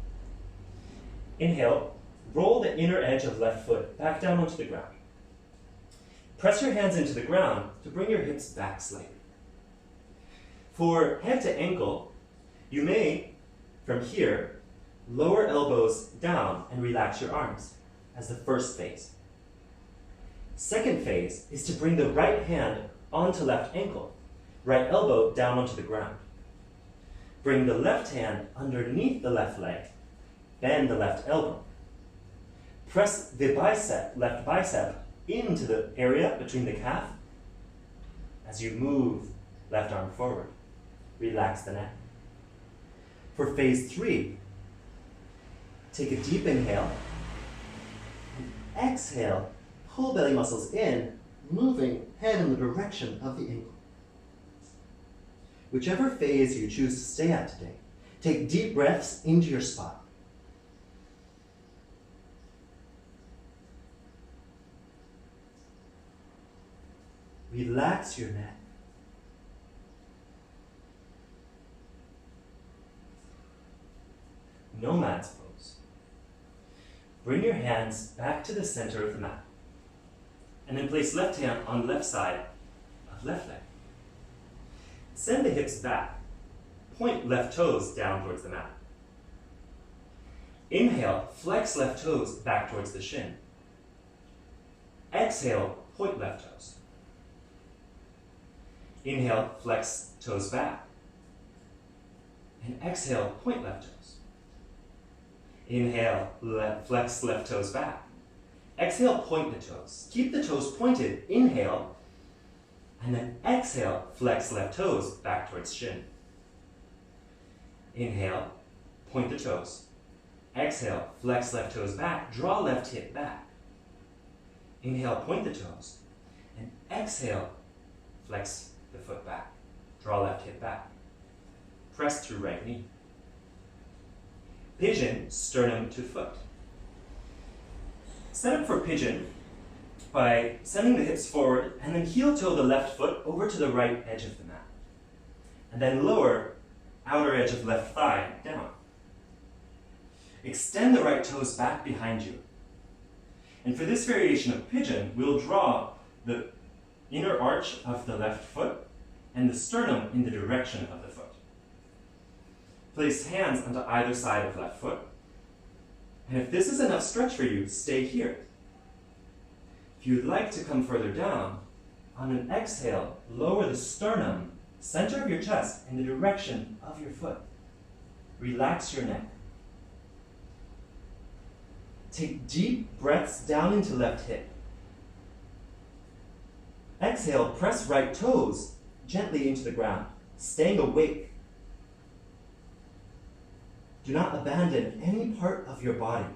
Inhale, roll the inner edge of left foot back down onto the ground. Press your hands into the ground to bring your hips back slightly. For head to ankle, you may, from here, lower elbows down and relax your arms as the first phase. Second phase is to bring the right hand onto left ankle, right elbow down onto the ground. Bring the left hand underneath the left leg, bend the left elbow. Press the left bicep into the area between the calf as you move left arm forward. Relax the neck. For phase 3, take a deep inhale. And exhale, pull belly muscles in, moving head in the direction of the ankle. Whichever phase you choose to stay at today, take deep breaths into your spot. Relax your neck. Nomad's pose. Bring your hands back to the center of the mat. And then place left hand on left side of left leg. Send the hips back. Point left toes down towards the mat. Inhale, flex left toes back towards the shin. Exhale, point left toes. Inhale, flex toes back. And exhale, point left toes. Inhale, flex left toes back. Exhale, point the toes. Keep the toes pointed. Inhale, and then exhale, flex left toes back towards shin. Inhale, point the toes. Exhale, flex left toes back. Draw left hip back. Inhale, point the toes. And exhale, flex the foot back. Draw left hip back. Press through right knee. Pigeon, sternum to foot. Set up for pigeon by sending the hips forward and then heel toe the left foot over to the right edge of the mat. And then lower outer edge of left thigh down. Extend the right toes back behind you. And for this variation of pigeon, we'll draw the inner arch of the left foot and the sternum in the direction of the foot. Place hands onto either side of left foot. And if this is enough stretch for you, stay here. If you'd like to come further down, on an exhale, lower the sternum, center of your chest, in the direction of your foot. Relax your neck. Take deep breaths down into left hip. Exhale, press right toes gently into the ground, staying awake. Do not abandon any part of your body.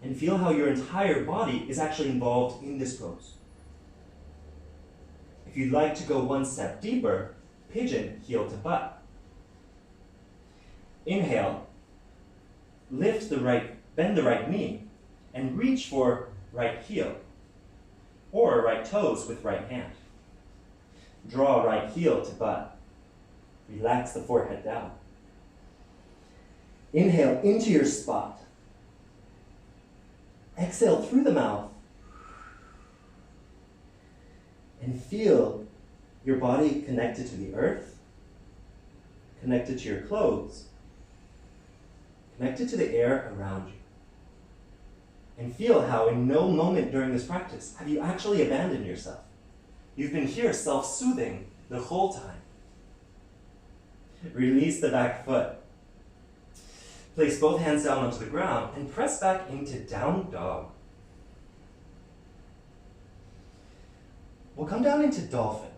And feel how your entire body is actually involved in this pose. If you'd like to go one step deeper, pigeon, heel to butt. Inhale, bend the right knee, and reach for right heel, or right toes with right hand. Draw right heel to butt. Relax the forehead down. Inhale into your spot. Exhale through the mouth. And feel your body connected to the earth, connected to your clothes, connected to the air around you. And feel how in no moment during this practice have you actually abandoned yourself. You've been here self-soothing the whole time. Release the back foot. Place both hands down onto the ground and press back into down dog. We'll come down into dolphin.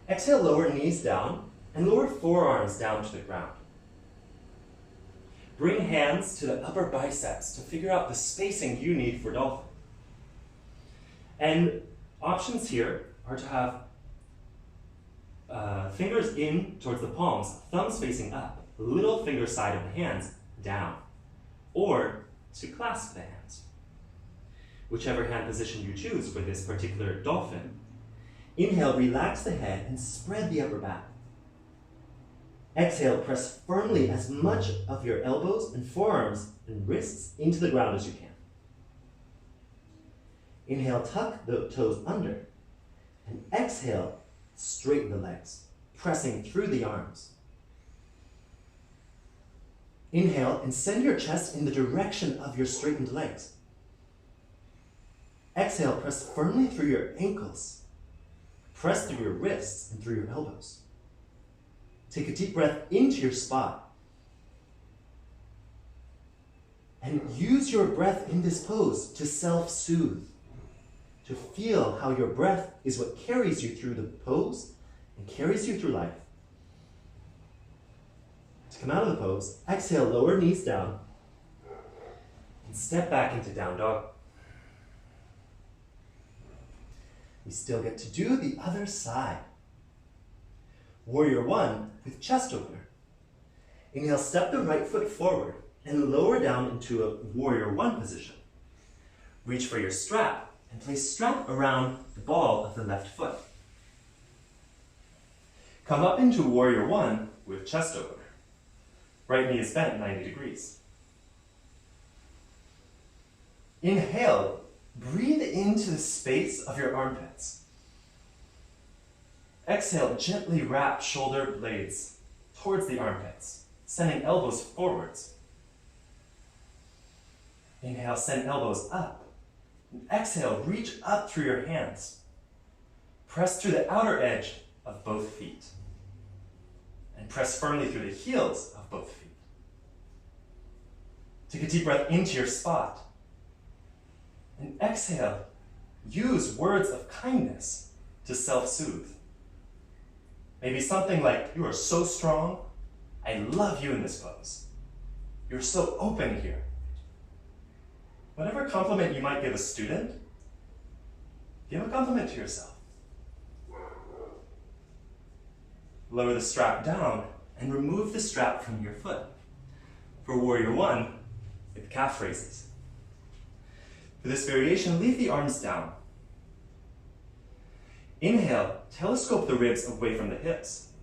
Exhale, lower knees down and lower forearms down to the ground. Bring hands to the upper biceps to figure out the spacing you need for dolphin. And options here are to have fingers in towards the palms, thumbs facing up, little finger side of the hands down, or to clasp the hands. Whichever hand position you choose for this particular dolphin, inhale, relax the head and spread the upper back. Exhale, press firmly as much of your elbows and forearms and wrists into the ground as you can. Inhale, tuck the toes under, and exhale, straighten the legs, pressing through the arms. Inhale and send your chest in the direction of your straightened legs. Exhale, press firmly through your ankles. Press through your wrists and through your elbows. Take a deep breath into your spot. And use your breath in this pose to self-soothe, to feel how your breath is what carries you through the pose and carries you through life. To come out of the pose, exhale, lower knees down, and step back into down dog. We still get to do the other side. Warrior one with chest opener. Inhale, step the right foot forward and lower down into a warrior one position. Reach for your strap and place strap around the ball of the left foot. Come up into warrior one with chest opener. Right knee is bent 90 degrees. Inhale, breathe into the space of your armpits. Exhale, gently wrap shoulder blades towards the armpits, sending elbows forwards. Inhale, send elbows up. Exhale, reach up through your hands. Press through the outer edge of both feet. And press firmly through the heels of both feet. Take a deep breath into your spot. And exhale, use words of kindness to self-soothe. Maybe something like, "You are so strong. I love you in this pose. You're so open here." Whatever compliment you might give a student, give a compliment to yourself. Lower the strap down and remove the strap from your foot. For warrior one, with calf raises. For this variation, leave the arms down. Inhale, telescope the ribs away from the hips.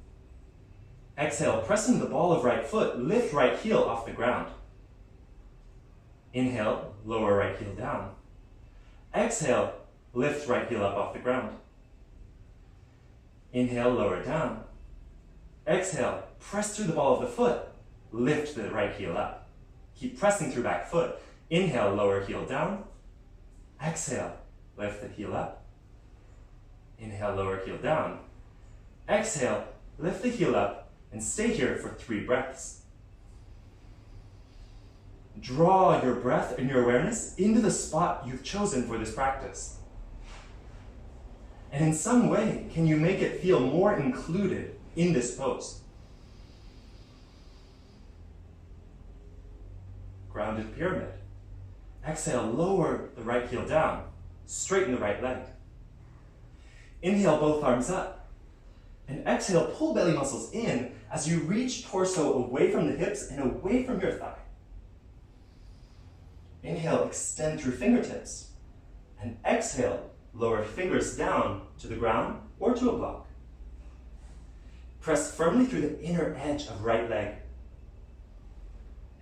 Exhale, pressing the ball of right foot, lift right heel off the ground. Inhale, lower right heel down. Exhale, lift right heel up off the ground. Inhale, lower down. Exhale, press through the ball of the foot, lift the right heel up. Keep pressing through back foot. Inhale, lower heel down. Exhale, lift the heel up. Inhale, lower heel down. Exhale, lift the heel up and stay here for 3 breaths. Draw your breath and your awareness into the spot you've chosen for this practice. And in some way, can you make it feel more included in this pose? Grounded pyramid. Exhale, lower the right heel down. Straighten the right leg. Inhale, both arms up. And exhale, pull belly muscles in as you reach torso away from the hips and away from your thigh. Inhale, extend through fingertips. And exhale, lower fingers down to the ground or to a block. Press firmly through the inner edge of right leg.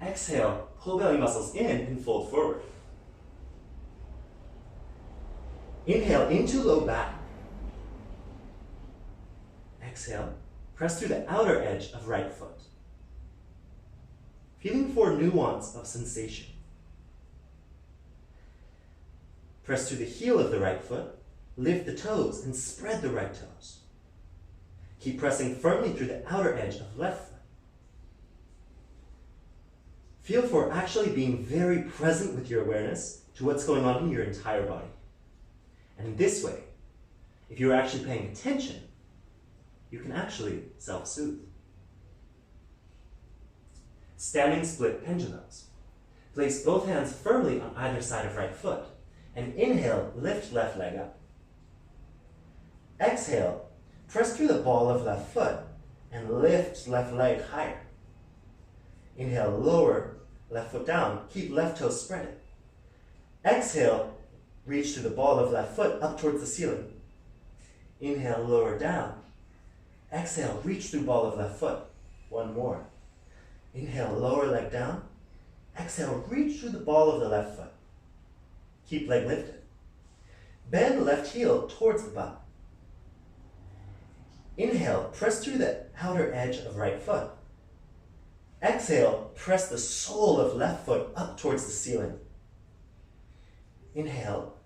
Exhale, pull belly muscles in and fold forward. Inhale into low back. Exhale, press through the outer edge of right foot. Feeling for nuance of sensation. Press through the heel of the right foot, lift the toes and spread the right toes. Keep pressing firmly through the outer edge of left foot. Feel for actually being very present with your awareness to what's going on in your entire body. And in this way, if you're actually paying attention, you can actually self-soothe. Standing split pendulums. Place both hands firmly on either side of right foot, and inhale, lift left leg up. Exhale, press through the ball of left foot and lift left leg higher. Inhale, lower left foot down, keep left toe spreaded. Exhale, reach through the ball of left foot up towards the ceiling. Inhale, lower down. Exhale, reach through ball of left foot. One more. Inhale, lower leg down. Exhale, reach through the ball of the left foot. Keep leg lifted. Bend left heel towards the butt. Inhale, press through the outer edge of right foot. Exhale, press the sole of left foot up towards the ceiling. Inhale,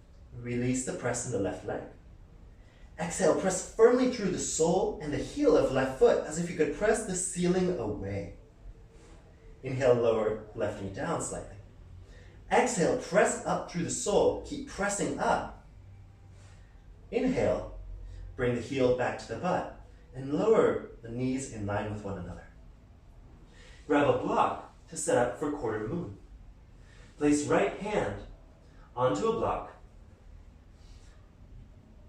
release the press in the left leg. Exhale, press firmly through the sole and the heel of left foot as if you could press the ceiling away. Inhale, lower left knee down slightly. Exhale, press up through the sole. Keep pressing up. Inhale, bring the heel back to the butt and lower the knees in line with one another. Grab a block to set up for quarter moon. Place right hand onto a block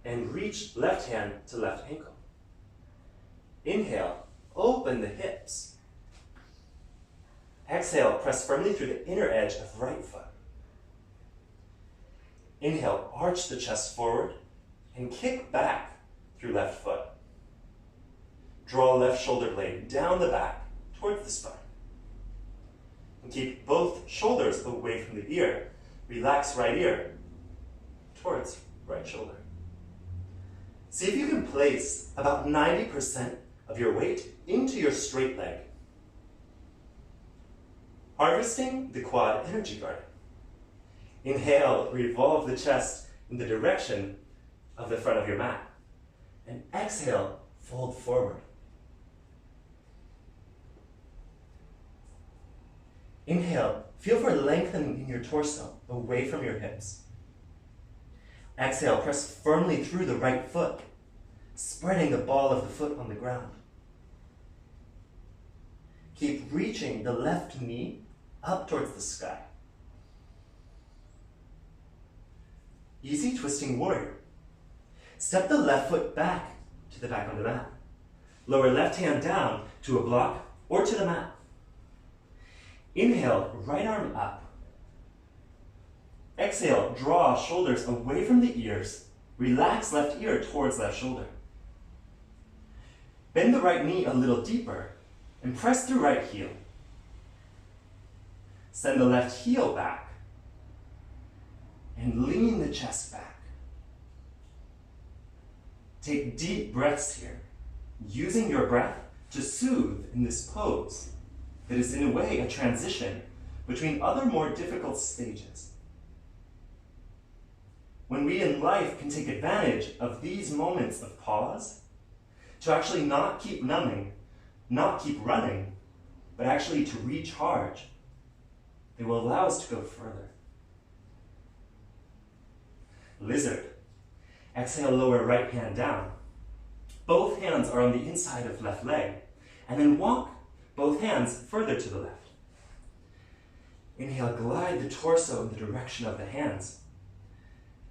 and reach left hand to left ankle. Inhale, open the hips. Exhale, press firmly through the inner edge of right foot. Inhale, arch the chest forward and kick back through left foot. Draw left shoulder blade down the back towards the spine. And keep both shoulders away from the ear. Relax right ear towards right shoulder. See if you can place about 90% of your weight into your straight leg. Harvesting the quad energy garden. Inhale, revolve the chest in the direction of the front of your mat. And exhale, fold forward. Inhale, feel for lengthening in your torso, away from your hips. Exhale, press firmly through the right foot, spreading the ball of the foot on the ground. Keep reaching the left knee up towards the sky. Easy twisting warrior. Step the left foot back to the back of the mat. Lower left hand down to a block or to the mat. Inhale, right arm up. Exhale, draw shoulders away from the ears. Relax left ear towards left shoulder. Bend the right knee a little deeper and press through right heel. Send the left heel back and lean the chest back. Take deep breaths here, using your breath to soothe in this pose that is in a way a transition between other more difficult stages. When we in life can take advantage of these moments of pause to actually not keep numbing, not keep running, but actually to recharge, they will allow us to go further. Lizard. Exhale, lower right hand down. Both hands are on the inside of left leg, and then walk both hands further to the left. Inhale, glide the torso in the direction of the hands.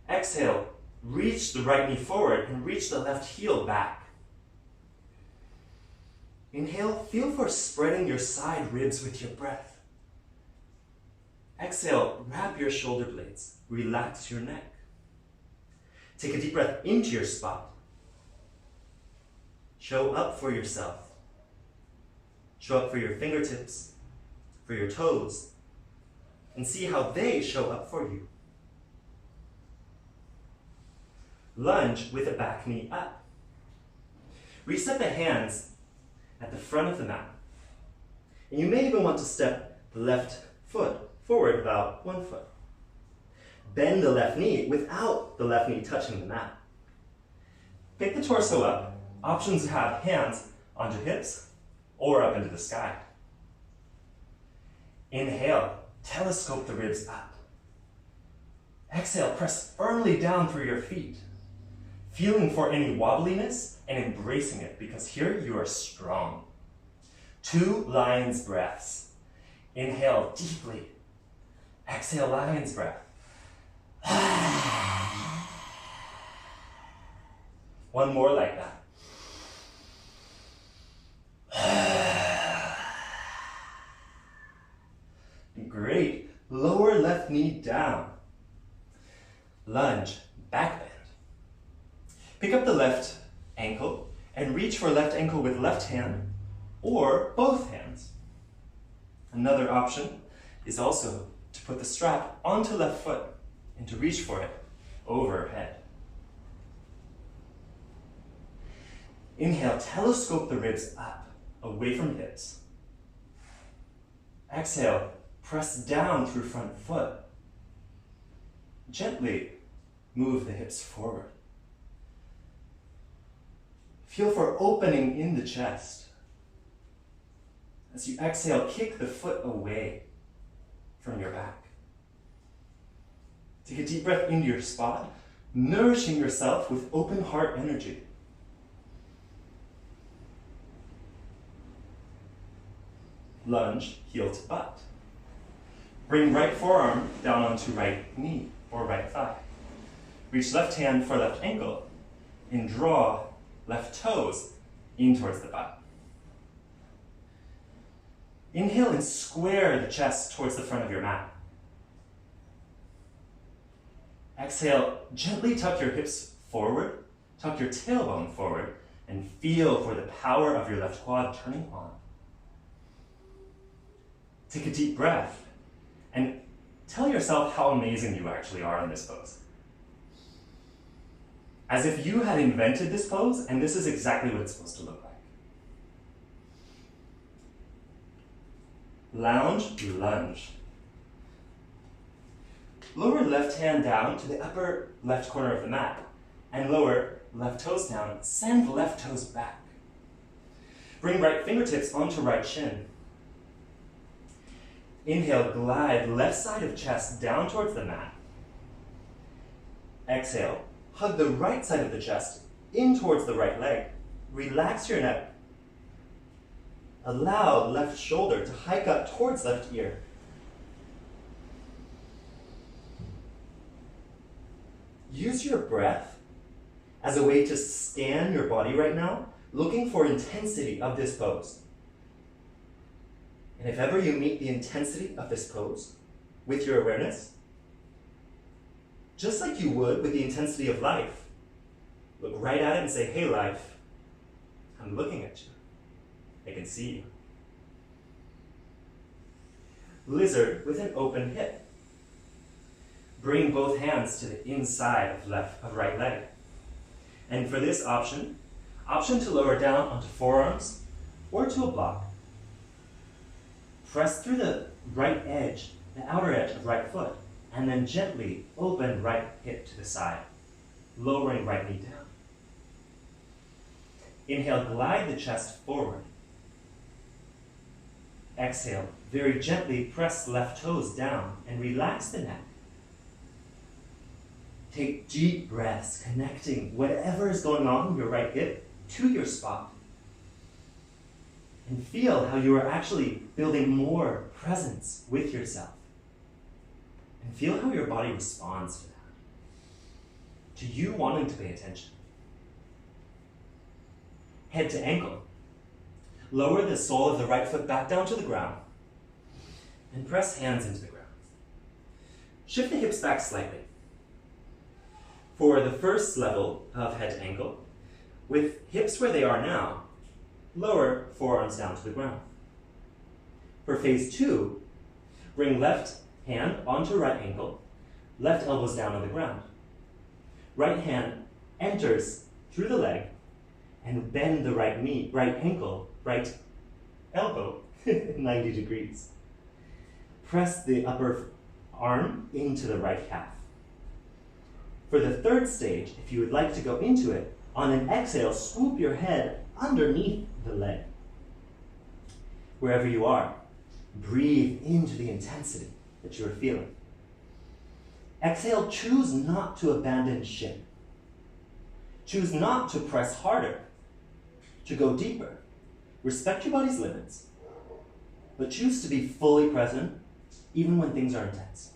Exhale, reach the right knee forward and reach the left heel back. Inhale, feel for spreading your side ribs with your breath. Exhale, wrap your shoulder blades, relax your neck. Take a deep breath into your spot. Show up for yourself. Show up for your fingertips, for your toes, and see how they show up for you. Lunge with the back knee up. Reset the hands at the front of the mat. And you may even want to step the left foot forward about 1 foot. Bend the left knee without the left knee touching the mat. Pick the torso up. Options have hands onto hips or up into the sky. Inhale, telescope the ribs up. Exhale, press firmly down through your feet. feeling for any wobbliness and embracing it, because here you are strong. 2 lion's breaths. Inhale deeply. Exhale, lion's breath. One more like that. Great. Lower left knee down. Lunge, back bend. Pick up the left ankle and reach for left ankle with left hand or both hands. Another option is also to put the strap onto left foot and to reach for it overhead. Inhale, telescope the ribs up, away from hips. Exhale, press down through front foot. Gently move the hips forward. Feel for opening in the chest. As you exhale, kick the foot away from your back. Take a deep breath into your spot, nourishing yourself with open heart energy. Lunge, heel to butt. Bring right forearm down onto right knee or right thigh. Reach left hand for left ankle and draw left toes in towards the butt. Inhale and square the chest towards the front of your mat. Exhale, gently tuck your hips forward, tuck your tailbone forward, and feel for the power of your left quad turning on. Take a deep breath and tell yourself how amazing you actually are in this pose. As if you had invented this pose, and this is exactly what it's supposed to look like. Lounge, lunge. Lower left hand down to the upper left corner of the mat, and lower left toes down. Send left toes back. Bring right fingertips onto right shin. Inhale, glide left side of chest down towards the mat. Exhale, hug the right side of the chest in towards the right leg. Relax your neck. Allow left shoulder to hike up towards left ear. Use your breath as a way to scan your body right now, looking for intensity of this pose. And if ever you meet the intensity of this pose with your awareness, just like you would with the intensity of life, look right at it and say, hey life, I'm looking at you. I can see you. Lizard with an open hip. Bring both hands to the inside of right leg. And for this option to lower down onto forearms or to a block. Press through the right edge, the outer edge of right foot, and then gently open right hip to the side, lowering right knee down. Inhale, glide the chest forward. Exhale, very gently press left toes down and relax the neck. Take deep breaths, connecting whatever is going on in your right hip to your spot. And feel how you are actually building more presence with yourself. And feel how your body responds to that, to you wanting to pay attention. Head to ankle. Lower the sole of the right foot back down to the ground and press hands into the ground. Shift the hips back slightly. For the first level of head to ankle, with hips where they are now, lower forearms down to the ground. For phase 2, bring left hand onto right ankle, left elbows down on the ground. Right hand enters through the leg and bend the right knee, right ankle, right elbow 90 degrees. Press the upper arm into the right calf. For the third stage, if you would like to go into it, on an exhale, swoop your head underneath the leg. Wherever you are, breathe into the intensity that you are feeling. Exhale, choose not to abandon shin. Choose not to press harder, to go deeper. Respect your body's limits, but choose to be fully present even when things are intense.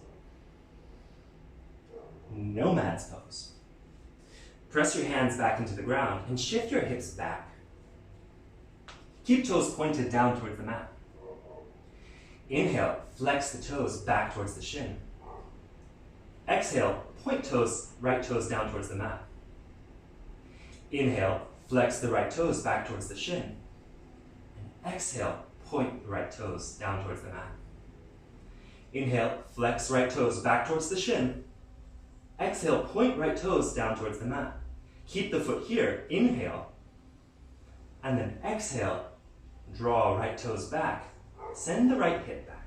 Nomad's pose. Press your hands back into the ground and shift your hips back. Keep toes pointed down towards the mat. Inhale, flex the toes back towards the shin. Exhale, point toes, right toes down towards the mat. Inhale, flex the right toes back towards the shin. And exhale, point the right toes down towards the mat. Inhale, flex right toes back towards the shin. Exhale, point right toes down towards the mat. Keep the foot here, inhale. And then exhale, draw right toes back. Send the right hip back.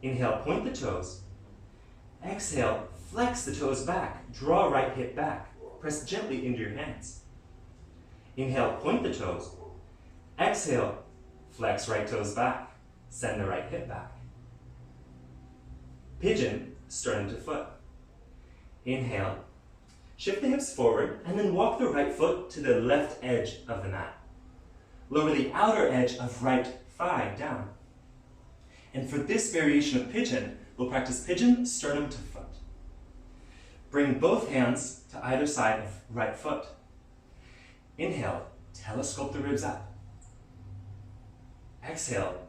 Inhale, point the toes. Exhale, flex the toes back. Draw right hip back. Press gently into your hands. Inhale, point the toes. Exhale, flex right toes back. Send the right hip back. Pigeon, sternum to foot. Inhale, shift the hips forward, and then walk the right foot to the left edge of the mat. Lower the outer edge of right thigh down. And for this variation of pigeon, we'll practice pigeon, sternum to foot. Bring both hands to either side of right foot. Inhale, telescope the ribs up. Exhale,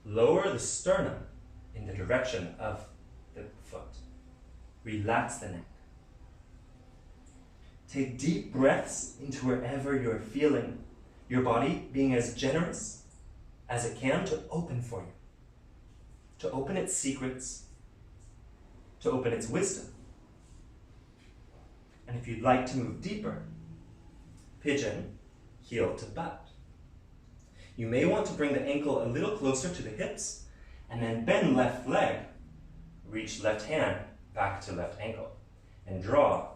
lower the sternum in the direction of the foot. Relax the neck. Take deep breaths into wherever you're feeling your body being as generous as it can to open for you, to open its secrets, to open its wisdom. And if you'd like to move deeper, pigeon, heel to butt. You may want to bring the ankle a little closer to the hips and then bend left leg, reach left hand back to left ankle, and draw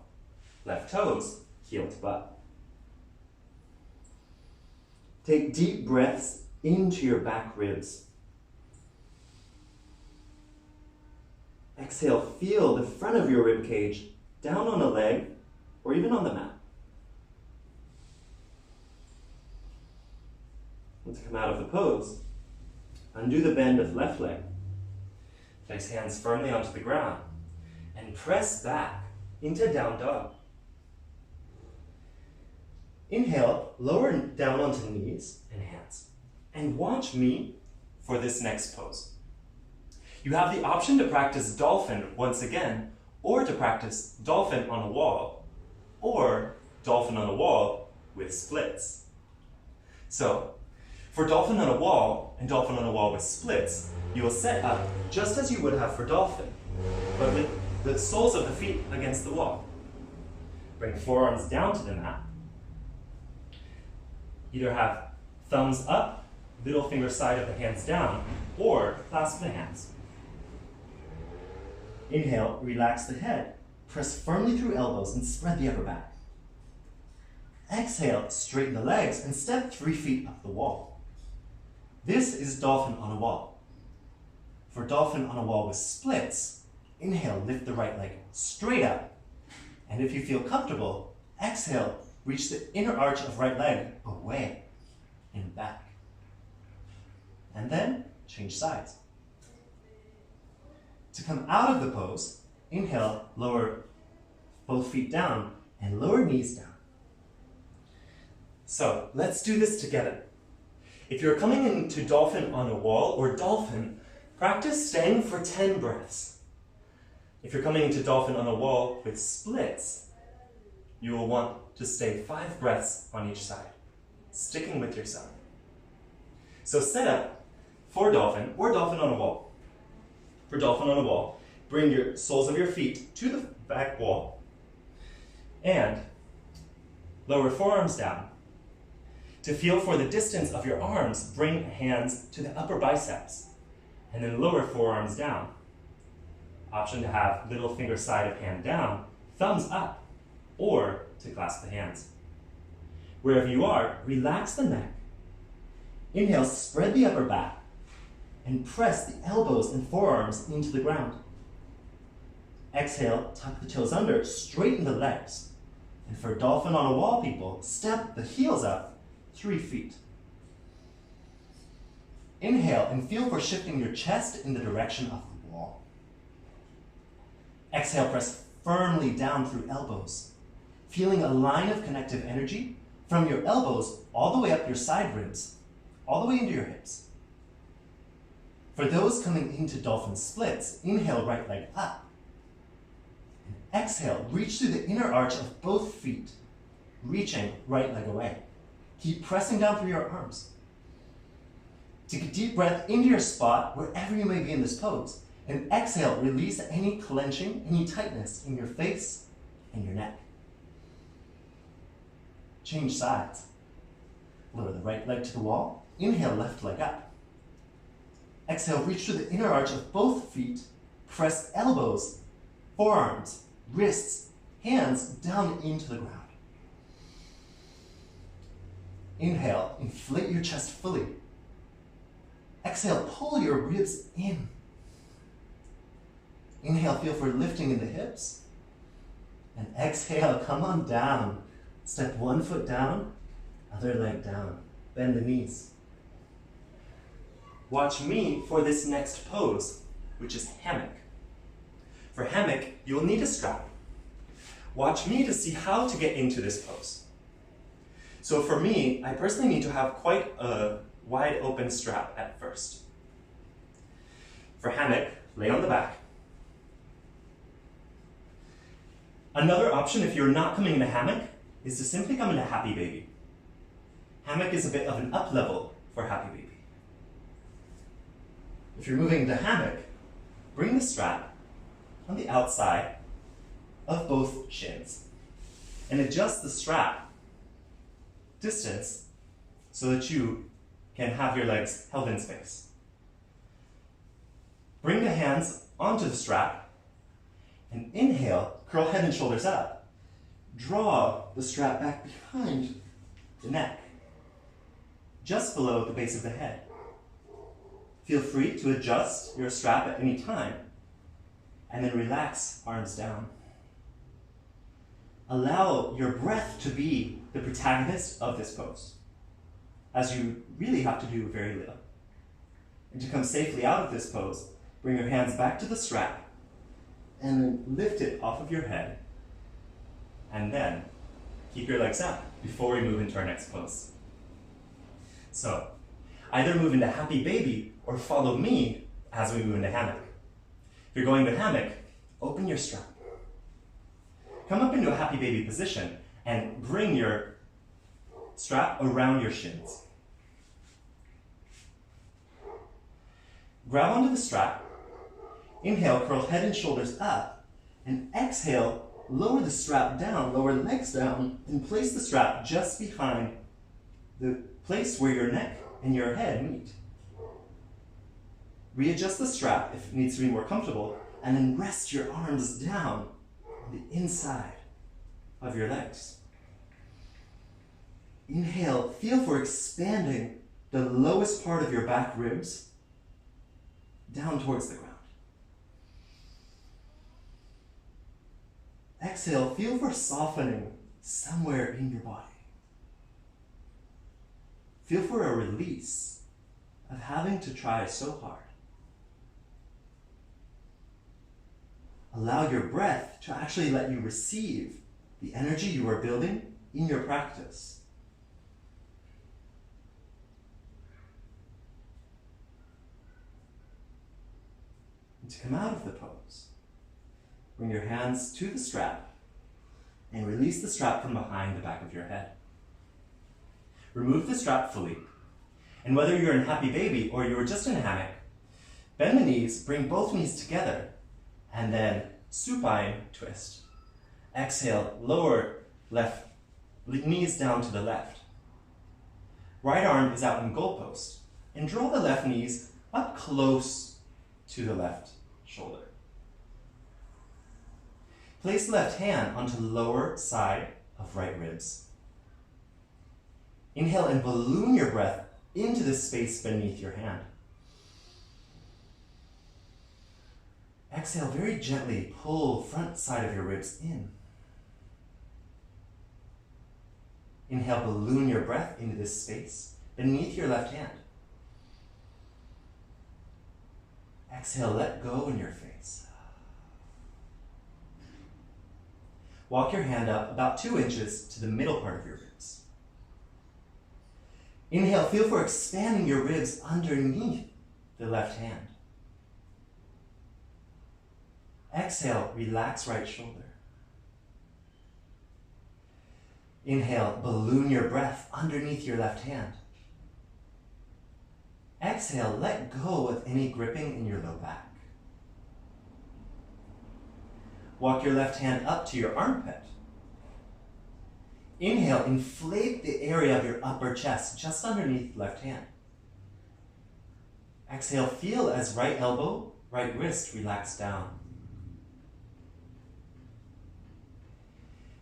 left toes, heel to butt. Take deep breaths into your back ribs. Exhale, feel the front of your rib cage down on a leg or even on the mat. And to come out of the pose, undo the bend of left leg. Place hands firmly onto the ground and press back into down dog. Inhale, lower down onto knees and hands. And watch me for this next pose. You have the option to practice dolphin once again, or to practice dolphin on a wall, or dolphin on a wall with splits. So, for dolphin on a wall and dolphin on a wall with splits, you will set up just as you would have for dolphin, but with the soles of the feet against the wall. Bring forearms down to the mat. Either have thumbs up, little finger side of the hands down, or clasp the hands. Inhale, relax the head. Press firmly through elbows and spread the upper back. Exhale, straighten the legs and step 3 feet up the wall. This is dolphin on a wall. For dolphin on a wall with splits, inhale, lift the right leg straight up. And if you feel comfortable, exhale, reach the inner arch of right leg away and back. And then change sides. To come out of the pose, inhale, lower both feet down and lower knees down. So let's do this together. If you're coming into dolphin on a wall or dolphin, practice staying for 10 breaths. If you're coming into dolphin on a wall with splits, you will want to stay 5 breaths on each side, sticking with yourself. So set up for dolphin or dolphin on a wall. For dolphin on a wall, bring your soles of your feet to the back wall and lower forearms down. To feel for the distance of your arms, bring hands to the upper biceps and then lower forearms down. Option to have little finger side of hand down, thumbs up, or to clasp the hands. Wherever you are, relax the neck. Inhale, spread the upper back and press the elbows and forearms into the ground. Exhale, tuck the toes under, straighten the legs. And for dolphin on a wall, people, step the heels up 3 feet. Inhale and feel for shifting your chest in the direction of the wall. Exhale, press firmly down through elbows, feeling a line of connective energy from your elbows all the way up your side ribs, all the way into your hips. For those coming into dolphin splits, inhale, right leg up. And exhale, reach through the inner arch of both feet, reaching right leg away. Keep pressing down through your arms. Take a deep breath into your spot, wherever you may be in this pose, and exhale, release any clenching, any tightness in your face and your neck. Change sides. Lower the right leg to the wall. Inhale, left leg up. Exhale, reach through the inner arch of both feet. Press elbows, forearms, wrists, hands down into the ground. Inhale, inflate your chest fully. Exhale, pull your ribs in. Inhale, feel for lifting in the hips. And exhale, come on down. Step one foot down, other leg down. Bend the knees. Watch me for this next pose, which is hammock. For hammock, you'll need a strap. Watch me to see how to get into this pose. So for me, I personally need to have quite a wide open strap at first. For hammock, lay on the back. Another option, if you're not coming into hammock, is to simply come into happy baby. Hammock is a bit of an up level for happy baby. If you're moving into hammock, bring the strap on the outside of both shins and adjust the strap distance so that you can have your legs held in space. Bring the hands onto the strap and inhale, curl head and shoulders up. Draw the strap back behind the neck, just below the base of the head. Feel free to adjust your strap at any time, and then relax, arms down. Allow your breath to be the protagonist of this pose, as you really have to do very little. And to come safely out of this pose, bring your hands back to the strap, and then lift it off of your head, and then keep your legs up before we move into our next pose. So, either move into happy baby or follow me as we move into hammock. If you're going to hammock, open your strap. Come up into a happy baby position and bring your strap around your shins. Grab onto the strap. Inhale, curl head and shoulders up, and exhale, lower the strap down, lower the legs down, and place the strap just behind the place where your neck and your head meet. Readjust the strap if it needs to be more comfortable, and then rest your arms down on the inside of your legs. Inhale, feel for expanding the lowest part of your back ribs down towards the ground. Exhale, feel for softening somewhere in your body. Feel for a release of having to try so hard. Allow your breath to actually let you receive the energy you are building in your practice. And to come out of the pose, bring your hands to the strap and release the strap from behind the back of your head. Remove the strap fully, and whether you're in happy baby or you're just in a hammock, bend the knees, bring both knees together, and then supine twist. Exhale, lower left knees down to the left. Right arm is out in goalpost, and draw the left knees up close to the left shoulder. Place left hand onto lower side of right ribs. Inhale and balloon your breath into the space beneath your hand. Exhale, very gently pull front side of your ribs in. Inhale, balloon your breath into this space beneath your left hand. Exhale, let go in your face. Walk your hand up about 2 inches to the middle part of your ribs. Inhale, feel for expanding your ribs underneath the left hand. Exhale, relax right shoulder. Inhale, balloon your breath underneath your left hand. Exhale, let go of any gripping in your low back. Walk your left hand up to your armpit. Inhale, inflate the area of your upper chest just underneath left hand. Exhale, feel as right elbow, right wrist relax down.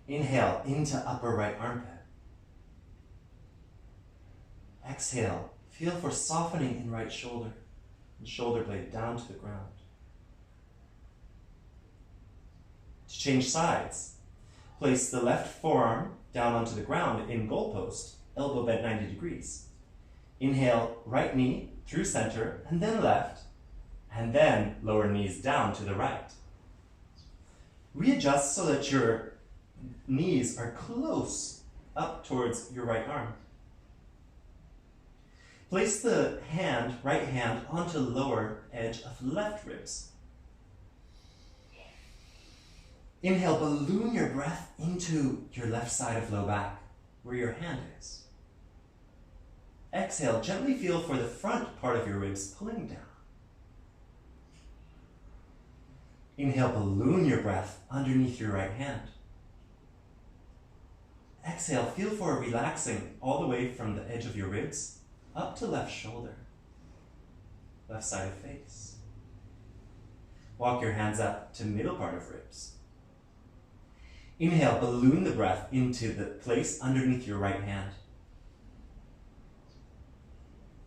Inhale into upper right armpit. Exhale, feel for softening in right shoulder and shoulder blade down to the ground. To change sides, place the left forearm down onto the ground in goalpost, elbow bent 90 degrees. Inhale, right knee through center, and then left, and then lower knees down to the right. Readjust so that your knees are close up towards your right arm. Place the right hand onto the lower edge of left ribs. Inhale, balloon your breath into your left side of low back, where your hand is. Exhale, gently feel for the front part of your ribs pulling down. Inhale, balloon your breath underneath your right hand. Exhale, feel for relaxing all the way from the edge of your ribs up to left shoulder, left side of face. Walk your hands up to middle part of ribs. Inhale, balloon the breath into the place underneath your right hand.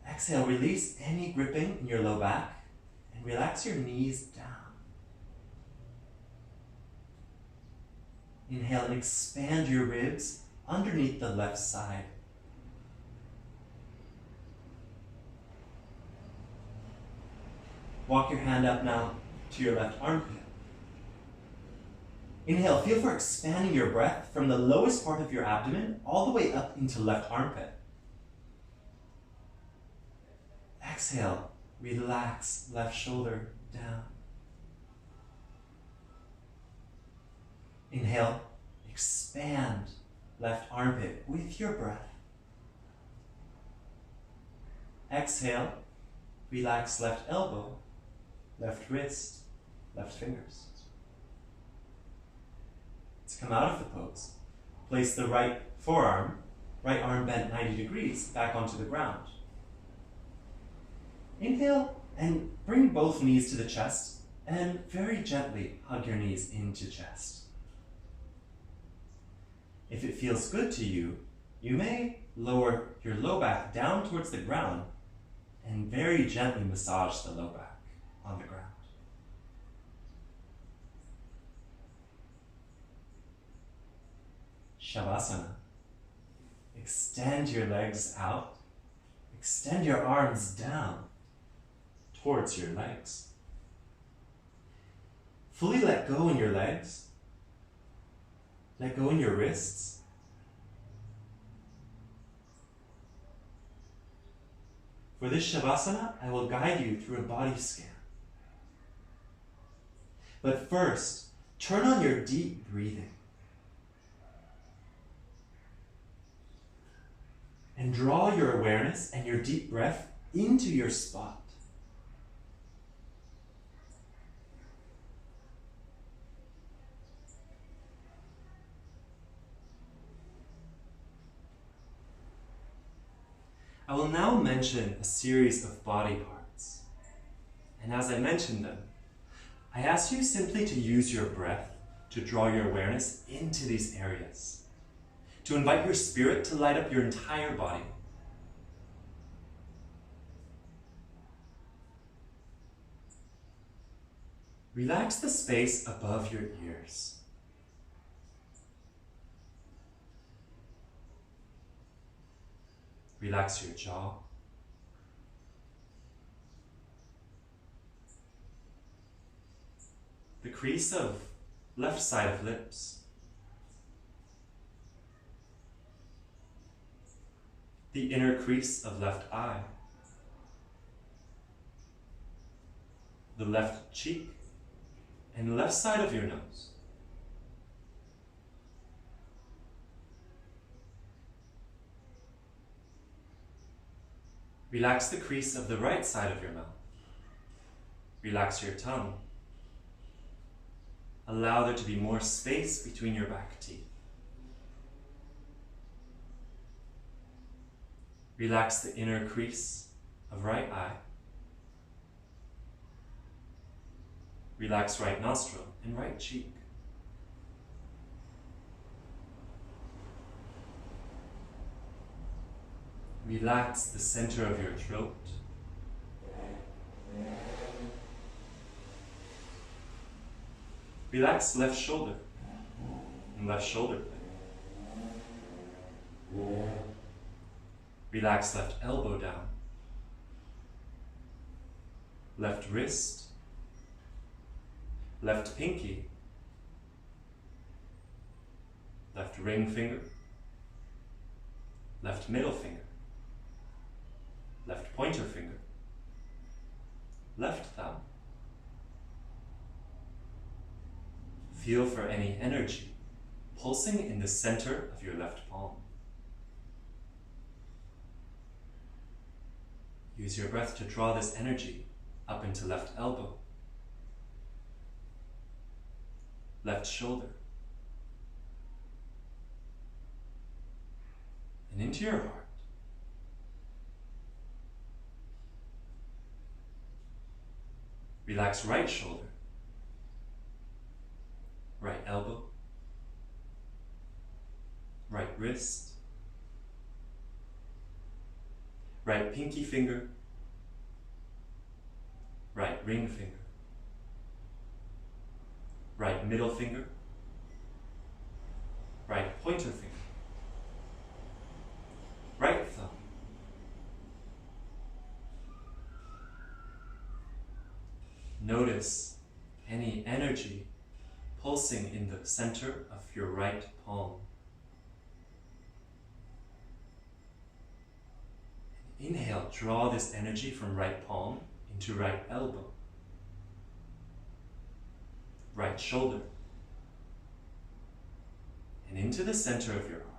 Exhale, release any gripping in your low back and relax your knees down. Inhale and expand your ribs underneath the left side. Walk your hand up now to your left armpit. Inhale, feel for expanding your breath from the lowest part of your abdomen all the way up into left armpit. Exhale, relax left shoulder down. Inhale, expand left armpit with your breath. Exhale, relax left elbow, left wrist, left fingers. To come out of the pose, place the right forearm, right arm bent 90 degrees, back onto the ground. Inhale and bring both knees to the chest and very gently hug your knees into chest. If it feels good to you, you may lower your low back down towards the ground and very gently massage the low back on the ground. Shavasana. Extend your legs out. Extend your arms down towards your legs. Fully let go in your legs. Let go in your wrists. For this Shavasana, I will guide you through a body scan. But first, turn on your deep breathing. And draw your awareness and your deep breath into your spot. I will now mention a series of body parts. And as I mention them, I ask you simply to use your breath to draw your awareness into these areas, to invite your spirit to light up your entire body. Relax the space above your ears. Relax your jaw. The crease of left side of lips. The inner crease of left eye. The left cheek and left side of your nose. Relax the crease of the right side of your mouth. Relax your tongue. Allow there to be more space between your back teeth. Relax the inner crease of right eye. Relax right nostril and right cheek. Relax the center of your throat. Relax left shoulder and left shoulder blade. Relax left elbow down. Left wrist. Left pinky. Left ring finger. Left middle finger. Left pointer finger. Left thumb. Feel for any energy pulsing in the center of your left palm. Use your breath to draw this energy up into left elbow, left shoulder, and into your heart. Relax right shoulder, right elbow, right wrist, right pinky finger, right ring finger, right middle finger, right pointer finger, right thumb, notice any energy pulsing in the center of your right palm. Inhale, draw this energy from right palm into right elbow, right shoulder, and into the center of your heart.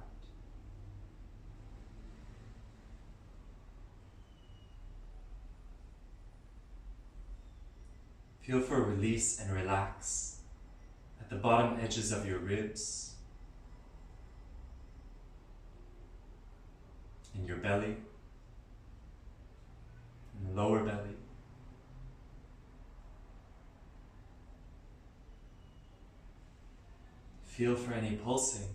Feel for release and relax at the bottom edges of your ribs, in your belly, in the lower belly. Feel for any pulsing,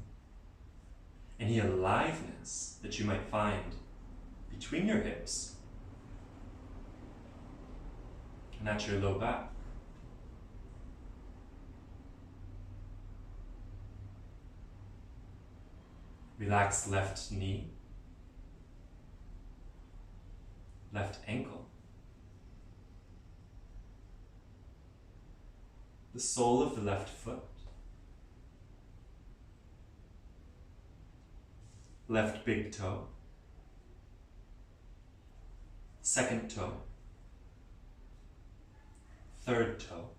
any aliveness that you might find between your hips and at your low back. Relax left knee, left ankle, the sole of the left foot, left big toe, second toe, third toe,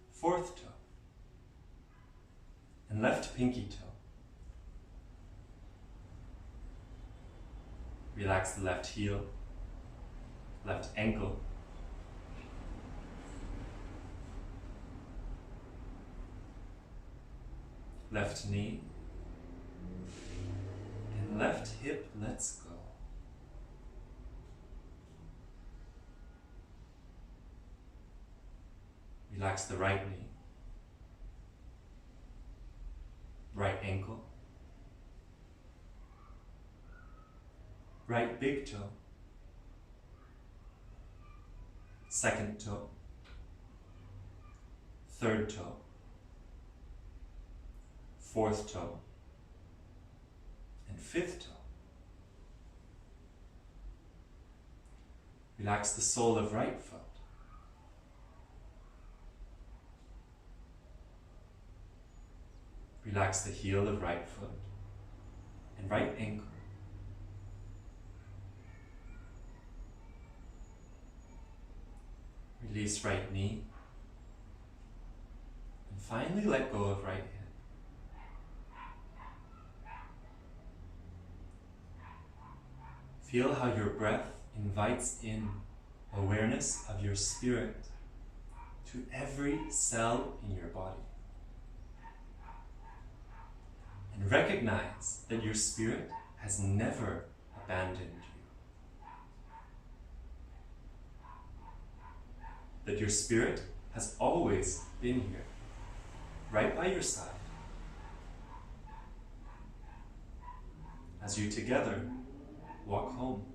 fourth toe, and left pinky toe. Relax the left heel, left ankle, left knee, and left hip lets go. Relax the right knee, right ankle, right big toe, second toe, third toe, fourth toe, and fifth toe. Relax the sole of right foot. Relax the heel of right foot and right ankle. Release right knee. And finally let go of right hip. Feel how your breath invites in awareness of your spirit to every cell in your body. And recognize that your spirit has never abandoned you. That your spirit has always been here, right by your side. As you together walk home.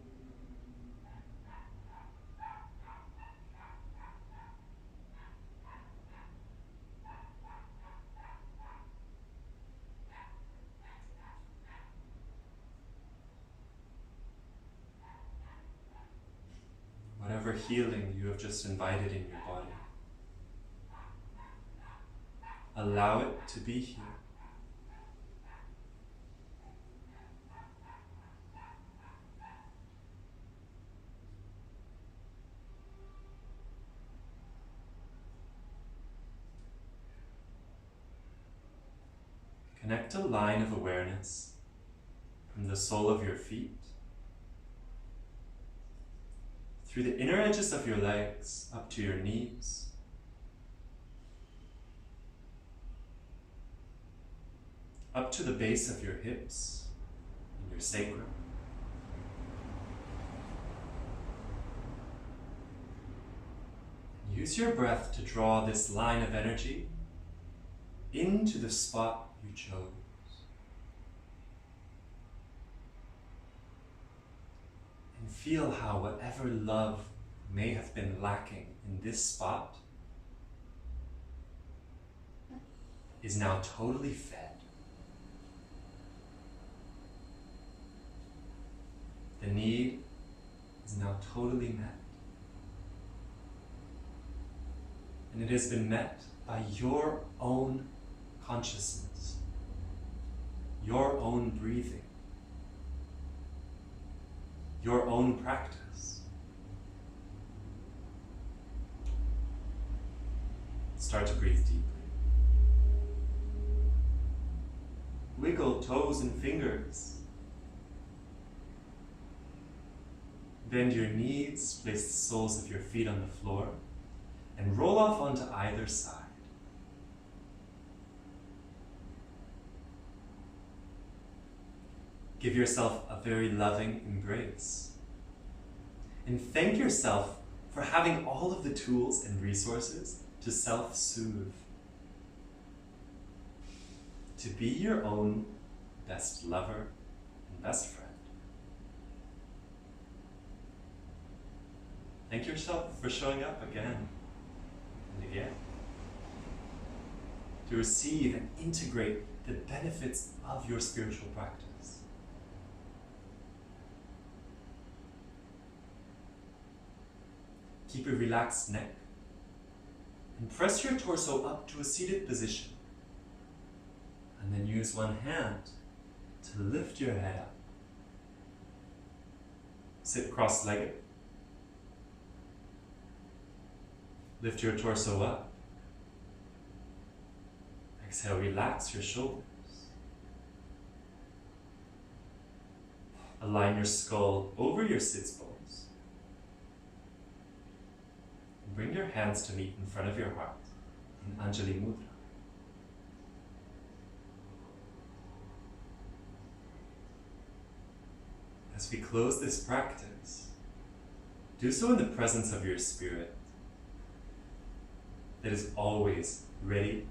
Whatever healing you have just invited in your body, allow it to be here. Connect a line of awareness from the sole of your feet, through the inner edges of your legs, up to your knees, up to the base of your hips and your sacrum. Use your breath to draw this line of energy into the spot you chose. And feel how whatever love may have been lacking in this spot is now totally fed. The need is now totally met. And it has been met by your own consciousness, your own breathing, your own practice. Start to breathe deeply. Wiggle toes and fingers. Bend your knees, place the soles of your feet on the floor, and roll off onto either side. Give yourself a very loving embrace. And thank yourself for having all of the tools and resources to self-soothe. To be your own best lover and best friend. Thank yourself for showing up again and again. To receive and integrate the benefits of your spiritual practice. Keep a relaxed neck and press your torso up to a seated position. And then use one hand to lift your head up. Sit cross-legged. Lift your torso up. Exhale, relax your shoulders. Align your skull over your sits bones. Bring your hands to meet in front of your heart in Anjali Mudra. As we close this practice, do so in the presence of your spirit that is always ready,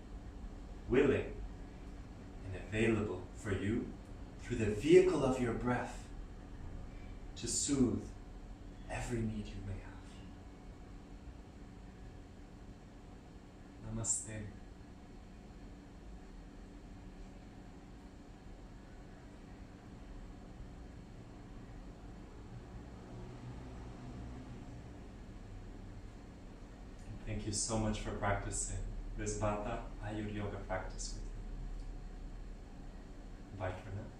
willing, and available for you through the vehicle of your breath to soothe every need you may have. Namaste. Thank you so much for practicing this Vata Ayuryoga practice with me. Bye for now.